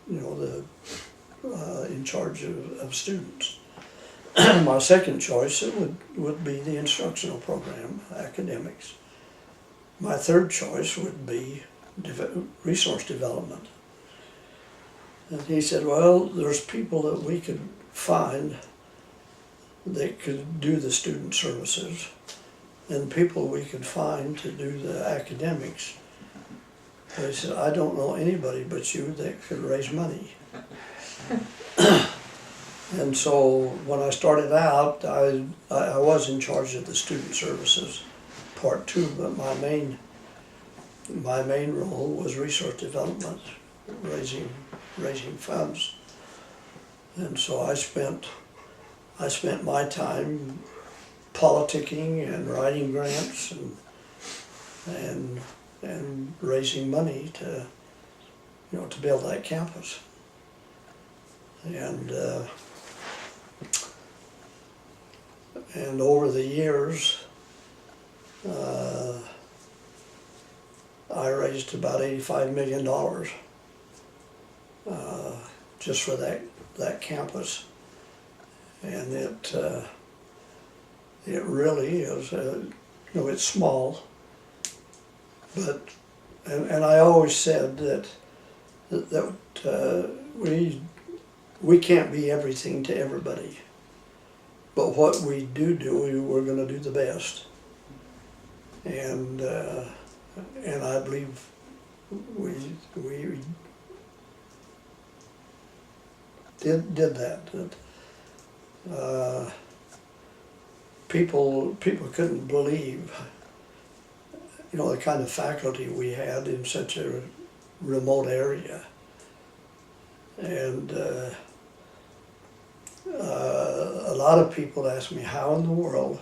in charge of students. My second choice would be the instructional program, academics. My third choice would be resource development. And he said, well, there's people that we could find that could do the student services, and people we could find to do the academics. But he said, I don't know anybody but you that could raise money. And so when I started out, I was in charge of the student services part too, but my main role was resource development, raising funds. And so I spent my time politicking and writing grants and raising money to build that campus. And over the years, just about $85 million just for that campus. And it really is, it's small, but, and I always said that we can't be everything to everybody, but what we do, we're going to do the best, and I believe we did that. People couldn't believe, the kind of faculty we had in such a remote area. And a lot of people ask me, how in the world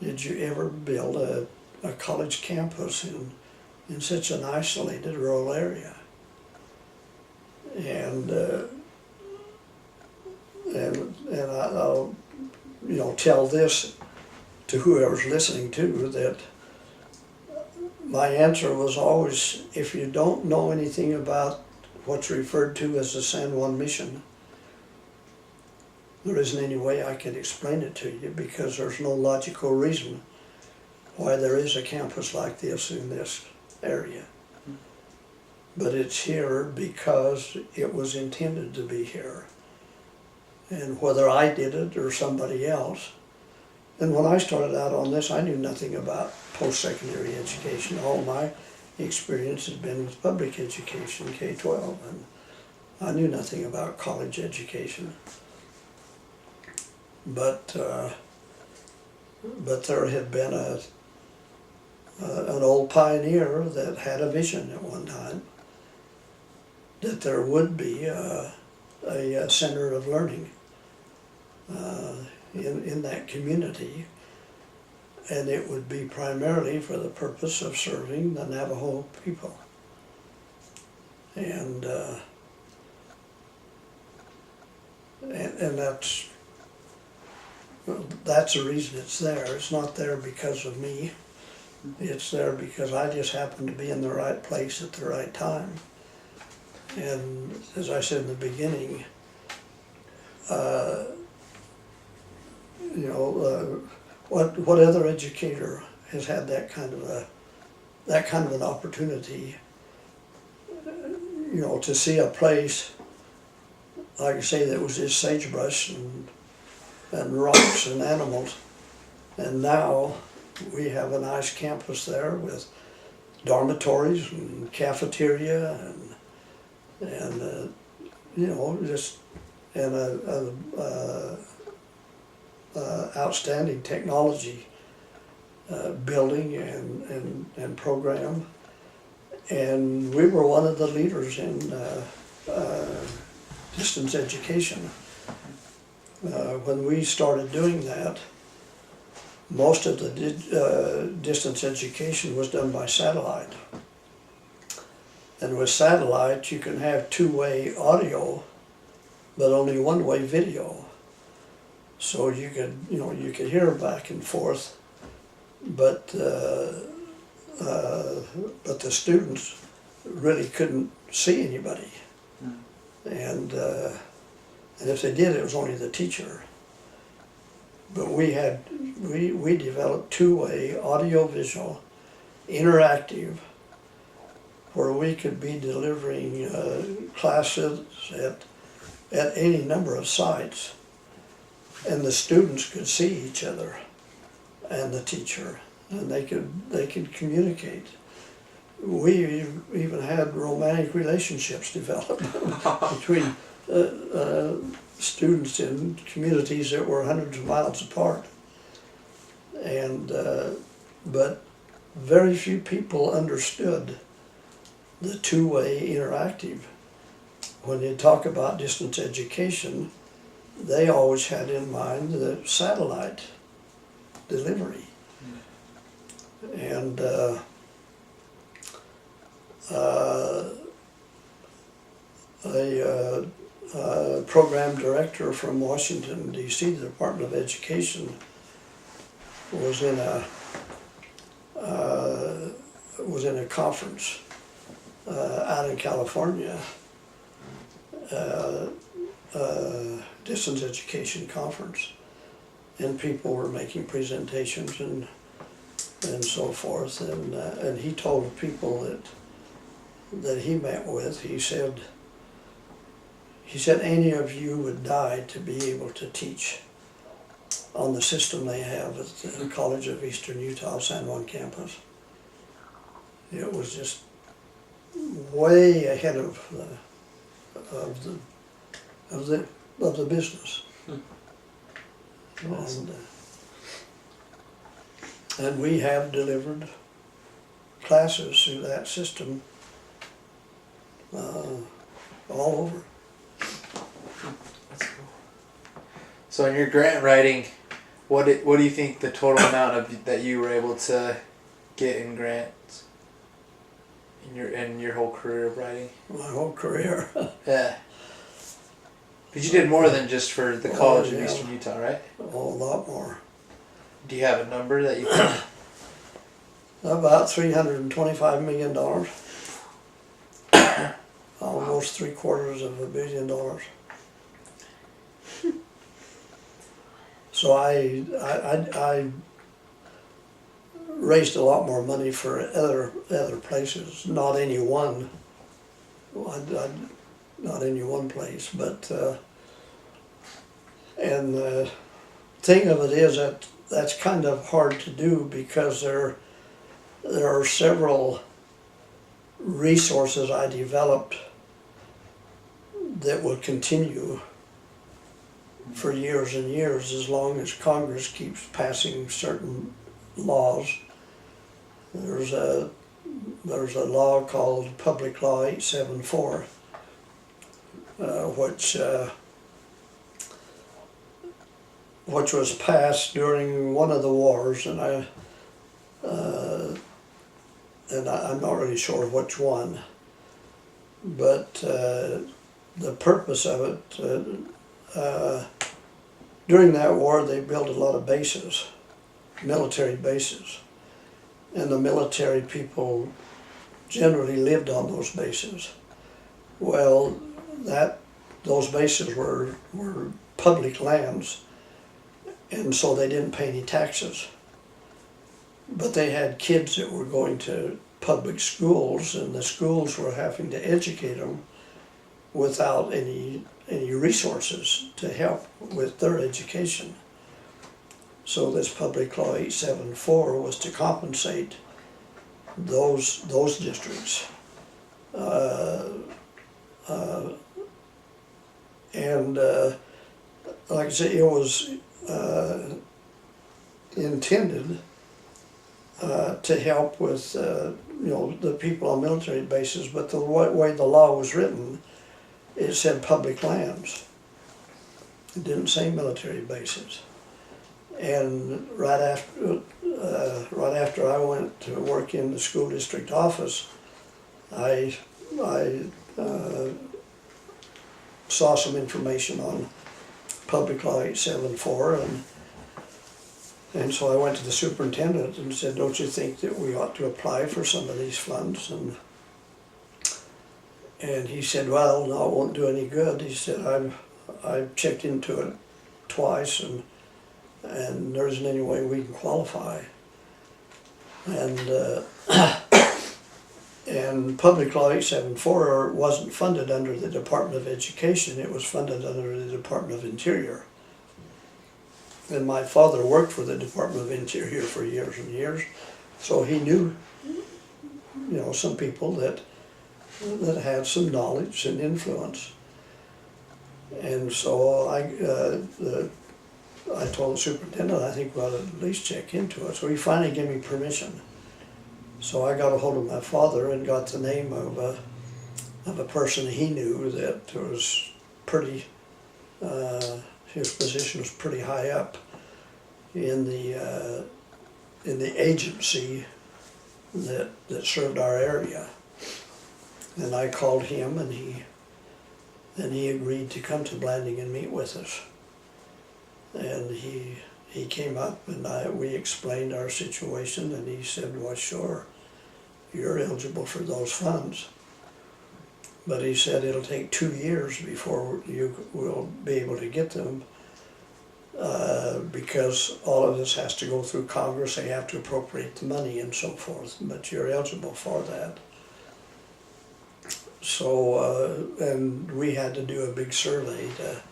did you ever build a college campus in such an isolated rural area? And I'll tell this to whoever's listening too, that my answer was always, if you don't know anything about what's referred to as the San Juan Mission, there isn't any way I can explain it to you, because there's no logical reason why there is a campus like this in this area. But it's here because it was intended to be here. And whether I did it or somebody else. And when I started out on this, I knew nothing about post-secondary education. All my experience has been with public education, K-12, and I knew nothing about college education. But there had been an old pioneer that had a vision at one time that there would be a center of learning in that community, and it would be primarily for the purpose of serving the Navajo people. And that's the reason it's there. It's not there because of me. It's there because I just happened to be in the right place at the right time. And as I said in the beginning, what other educator has had that kind of an opportunity, to see a place, like I say, that was just sagebrush and rocks and animals, and now we have a nice campus there with dormitories and cafeteria and just outstanding technology building and program, and we were one of the leaders in distance education. When we started doing that, most of the distance education was done by satellite. And with satellite, you can have two-way audio, but only one-way video. So you could hear back and forth, but the students really couldn't see anybody. And if they did, it was only the teacher. But we developed two-way audio-visual, interactive, where we could be delivering classes at any number of sites, and the students could see each other and the teacher, and they could communicate. We even had romantic relationships develop between students in communities that were hundreds of miles apart, and but very few people understood the two-way interactive. When you talk about distance education, they always had in mind the satellite delivery. And a program director from Washington, D.C., the Department of Education, was in was in a conference out in California, distance education conference, and people were making presentations and so forth, and he told the people that he met with, he said any of you would die to be able to teach on the system they have at the College of Eastern Utah San Juan campus. It was just way ahead of the business. Awesome. And we have delivered classes through that system all over. That's cool. So in your grant writing, what do you think the total amount of that you were able to get in grants in your whole career of writing? My whole career. Yeah. But you did more than just for the College of yeah. Eastern Utah, right? A whole lot more. Do you have a number that you think? About $325 million. Almost $750 million. So I raised a lot more money for other places. Not any one. Not any one place, but and the thing of it is that that's kind of hard to do because there are several resources I developed that will continue for years and years as long as Congress keeps passing certain laws. There's a law called Public Law 874, which was passed during one of the wars, and I'm not really sure which one, but the purpose of it, during that war they built a lot of bases, military bases, and the military people generally lived on those bases. Well, those bases were public lands, and so they didn't pay any taxes. But they had kids that were going to public schools, and the schools were having to educate them without any resources to help with their education. So this Public Law 874 was to compensate those districts. Like I say, it was intended to help with the people on military bases, but the way the law was written, it said public lands. It didn't say military bases. And right after I went to work in the school district office, I saw some information on Public Law 874, and so I went to the superintendent and said, "Don't you think that we ought to apply for some of these funds?" And he said, "Well, no, it won't do any good." He said, I've checked into it twice, and there isn't any way we can qualify. And Public Law 874 wasn't funded under the Department of Education, it was funded under the Department of Interior. And my father worked for the Department of Interior for years and years, so he knew, some people that had some knowledge and influence. And so I told the superintendent, I think we ought to at least check into it. So he finally gave me permission. So I got a hold of my father and got the name of a person he knew that was pretty, his position was pretty high up in the agency that served our area. And I called him, and he agreed to come to Blanding and meet with us. And he came up, and we explained our situation, and he said, "Well, sure." you're eligible for those funds. But he said it'll take 2 years before you will be able to get them, because all of this has to go through Congress. They have to appropriate the money and so forth, but you're eligible for that. So, and we had to do a big survey to,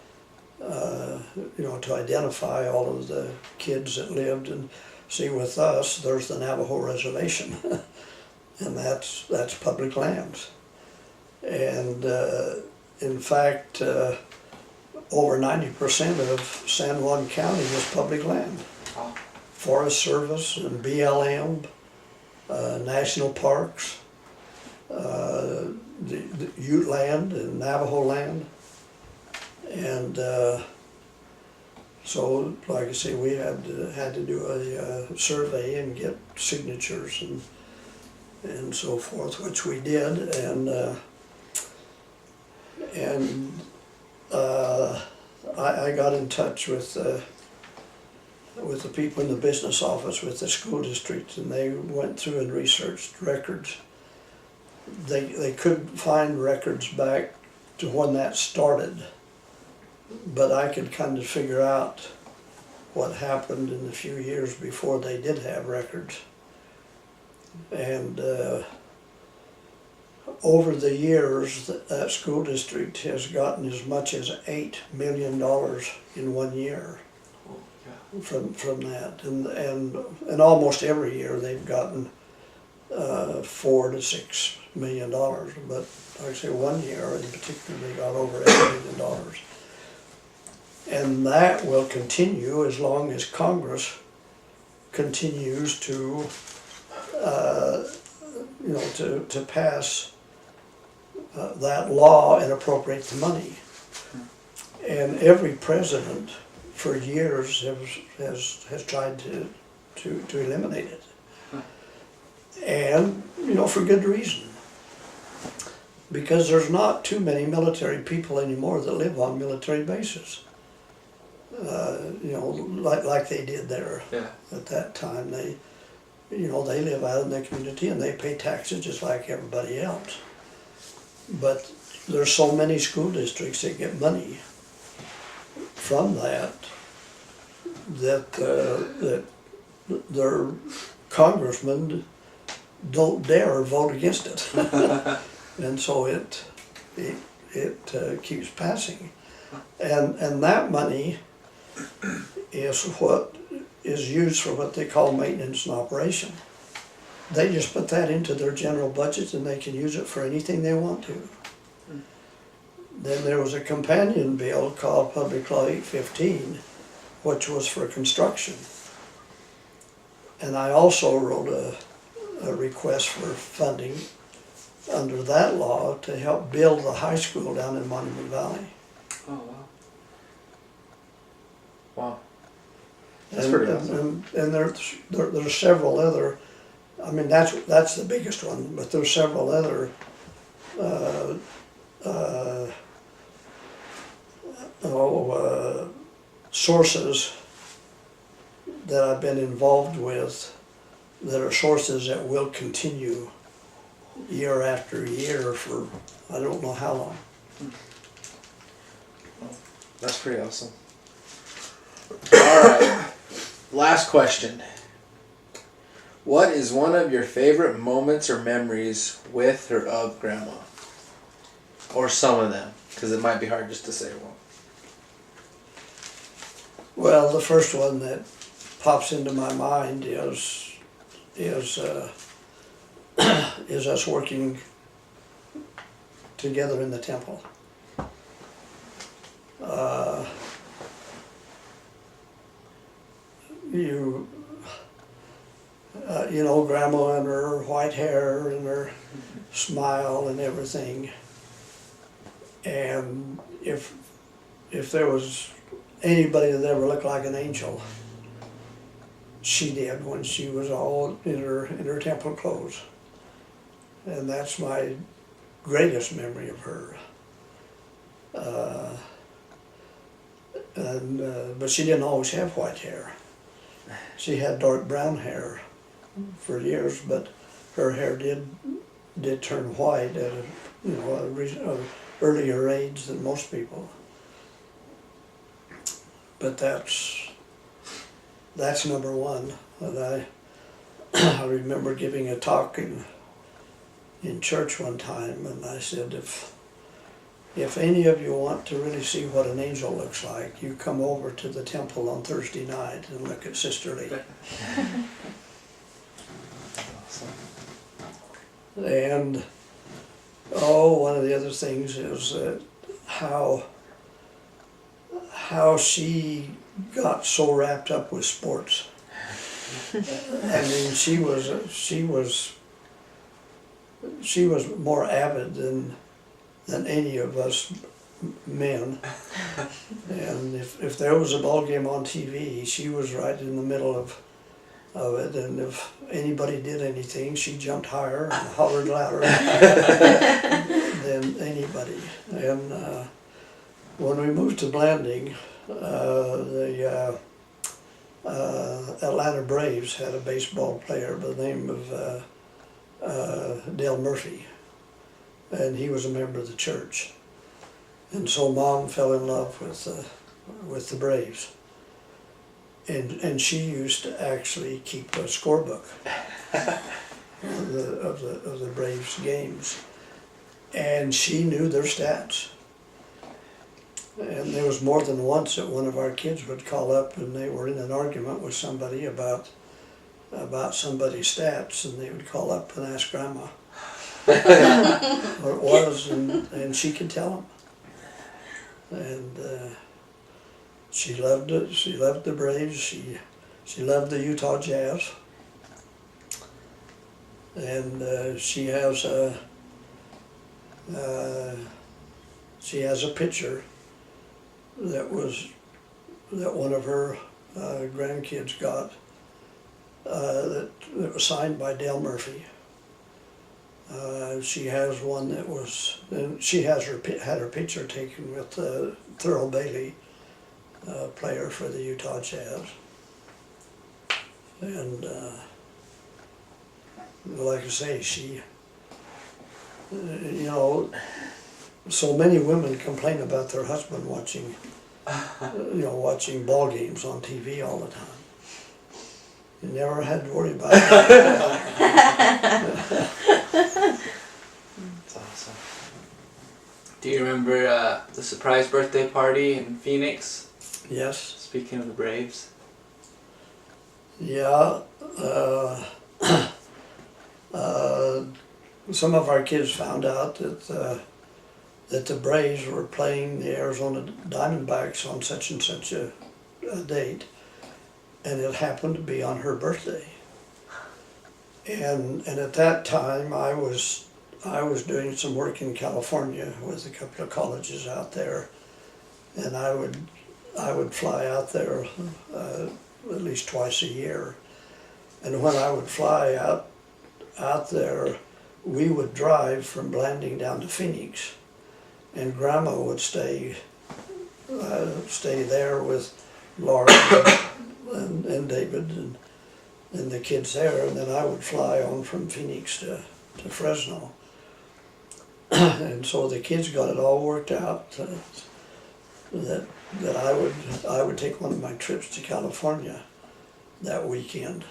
to identify all of the kids that lived. And see, with us, there's the Navajo Reservation, and that's public lands. And in fact, over 90% of San Juan County is public land. Oh. Forest Service and BLM, national parks, the Ute land and Navajo land. And so, like I say, we had to do a survey and get signatures and so forth, which we did. I got in touch with the people in the business office with the school district, and they went through and researched records. They couldn't find records back to when that started, but I could kind of figure out what happened in the few years before they did have records. And over the years, that school district has gotten as much as $8 million in 1 year from that, and almost every year they've gotten $4 to $6 million. But like I say, 1 year in particular, they got over $8 million, and that will continue as long as Congress continues to to pass that law and appropriate the money. And every president for years has tried to eliminate it. And, for good reason. Because there's not too many military people anymore that live on military bases. Like they did there. Yeah. At that time. They live out in the community and they pay taxes just like everybody else. But there's so many school districts that get money from that their congressmen don't dare vote against it. And so it keeps passing. And that money is what is used for what they call maintenance and operation. They just put that into their general budget and they can use it for anything they want to. Then there was a companion bill called Public Law 815, which was for construction. And I also wrote a request for funding under that law to help build the high school down in Monument Valley. Oh, wow. Wow. That's And, pretty awesome. and there's several other, I mean, that's the biggest one, but there's several other sources that I've been involved with that are sources that will continue year after year for I don't know how long. That's pretty awesome. Alright, last question. What is one of your favorite moments or memories with or of Grandma? Or some of them, because it might be hard just to say one. Well, the first one that pops into my mind is us working together in the temple. Grandma and her white hair and her smile and everything. And if there was anybody that ever looked like an angel, she did when she was all in her temple clothes. And that's my greatest memory of her. But she didn't always have white hair. She had dark brown hair for years, but her hair did turn white at a earlier age than most people. But that's number one. And I remember giving a talk in church one time, and I said, if any of you want to really see what an angel looks like, you come over to the temple on Thursday night and look at Sister Lee. And one of the other things is how she got so wrapped up with sports. I mean, she was more avid than any of us men. And if there was a ball game on TV, she was right in the middle of it. And if anybody did anything, she jumped higher and hollered louder than anybody. And when we moved to Blanding, the Atlanta Braves had a baseball player by the name of Dale Murphy, and he was a member of the church. And so Mom fell in love with the Braves, and she used to actually keep a scorebook of the Braves games, and she knew their stats. And there was more than once that one of our kids would call up and they were in an argument with somebody about somebody's stats, and they would call up and ask Grandma what it was, and she could tell them. And she loved it. She loved the Braves. She loved the Utah Jazz. And she has a picture that one of her grandkids got that was signed by Dale Murphy. She has one that was, and she had her picture taken with Thurl Bailey, player for the Utah Jazz. And like I say, she, so many women complain about their husband watching ball games on TV all the time. You never had to worry about it. That's awesome. Do you remember the surprise birthday party in Phoenix? Yes. Speaking of the Braves. Yeah. Some of our kids found out that the Braves were playing the Arizona Diamondbacks on such and such a date, and it happened to be on her birthday. And at that time, I was doing some work in California with a couple of colleges out there, and I would fly out there at least twice a year. And when I would fly out there, we would drive from Blanding down to Phoenix, and Grandma would stay there with Laura and David and the kids there, and then I would fly on from Phoenix to Fresno. And so the kids got it all worked out that I would take one of my trips to California that weekend,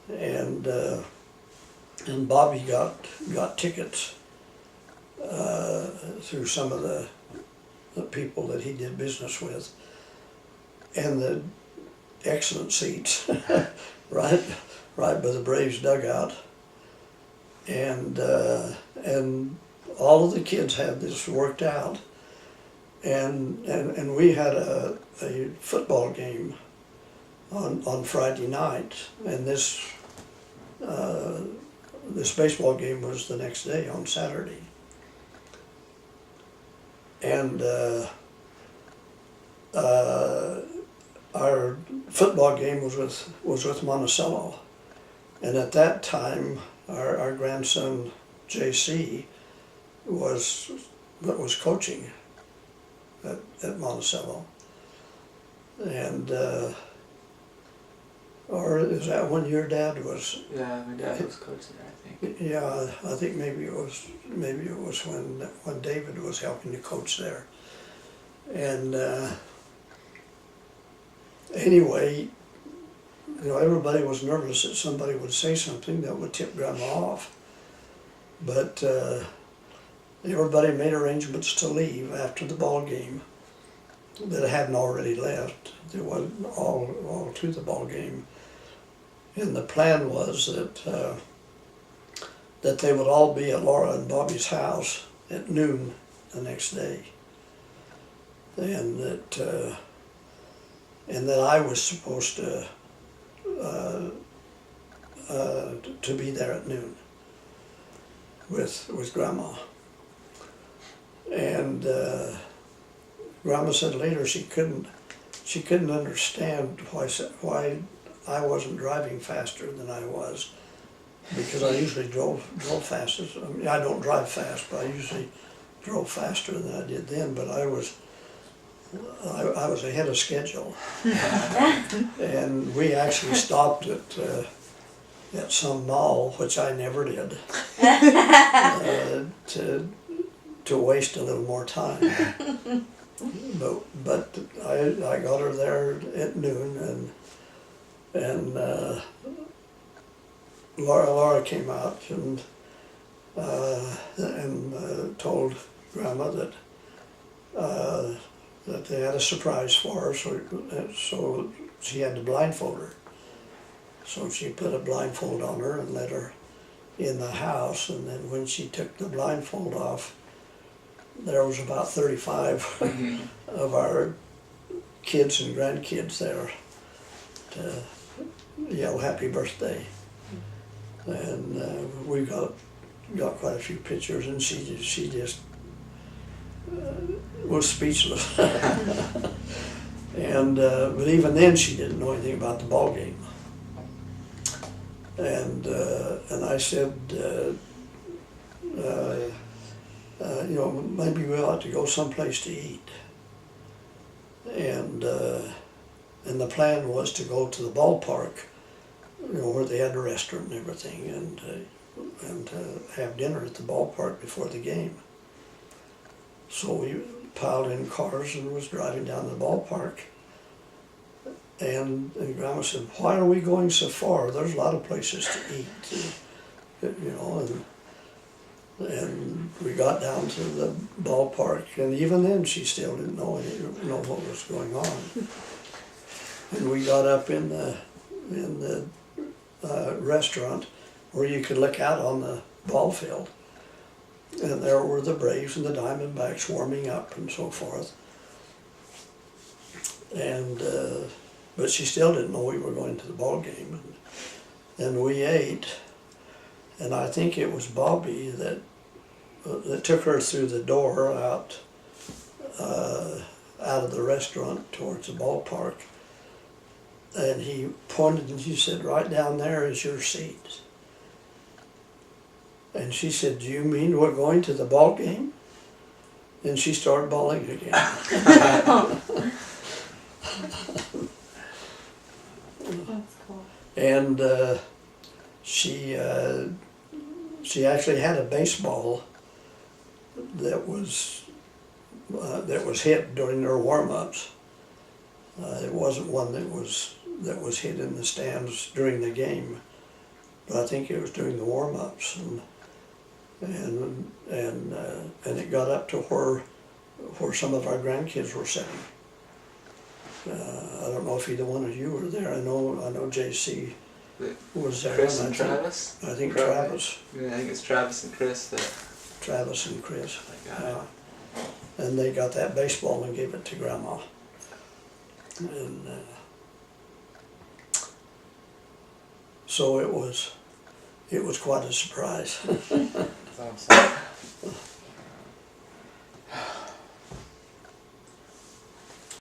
and Bobby got tickets through some of the people that he did business with, and the excellent seats right by the Braves dugout, and all of the kids had this worked out, and we had a football game on Friday night, and this baseball game was the next day on Saturday. And our football game was with Monticello, and at that time our grandson JC was coaching at Monticello, and Or is that when your dad was? Yeah, my dad was coach there, I think. Yeah, I think maybe it was when David was helping to coach there. And anyway, you know, everybody was nervous that somebody would say something that would tip Grandma off. But everybody made arrangements to leave after the ball game that hadn't already left. They wasn't all to the ball game. And the plan was that they would all be at Laura and Bobby's house at noon the next day. And that I was supposed to be there at noon with Grandma. And Grandma said later she couldn't understand why I wasn't driving faster than I was, because I usually drove faster. I mean, I don't drive fast, but I usually drove faster than I did then. But I was ahead of schedule, and we actually stopped at some mall, which I never did, to waste a little more time. But I got her there at noon, and Laura came out and told Grandma that they had a surprise for her, so she had to blindfold her. So she put a blindfold on her and let her in the house, and then when she took the blindfold off, there was about 35 of our kids and grandkids there to yell happy birthday. And we got quite a few pictures, and she just was speechless. And but even then she didn't know anything about the ball game. And I said, you know, maybe we ought to go someplace to eat. And the plan was to go to the ballpark, you know, where they had a restaurant and everything, and have dinner at the ballpark before the game. So we piled in cars and was driving down the ballpark. And Grandma said, "Why are we going so far? There's a lot of places to eat," you know. And we got down to the ballpark, and even then she still didn't know what was going on. And we got up in the restaurant where you could look out on the ball field, and there were the Braves and the Diamondbacks warming up and so forth. And but she still didn't know we were going to the ball game. And we ate, and I think it was Bobby that took her through the door out of the restaurant towards the ballpark. And he pointed and he said, "Right down there is your seat." And she said, "Do you mean we're going to the ball game?" And she started bawling again. That's cool. And she actually had a baseball that was hit during their warm-ups. It wasn't one that was hit in the stands during the game, but I think it was during the warm-ups, and it got up to where some of our grandkids were sitting. I don't know if either one of you were there. I know JC was there. Chris and Travis? I think Probably. Travis. Yeah, I think it's Travis and Chris that Travis and Chris. got it. And they got that baseball and gave it to Grandma. And so it was quite a surprise. That's awesome.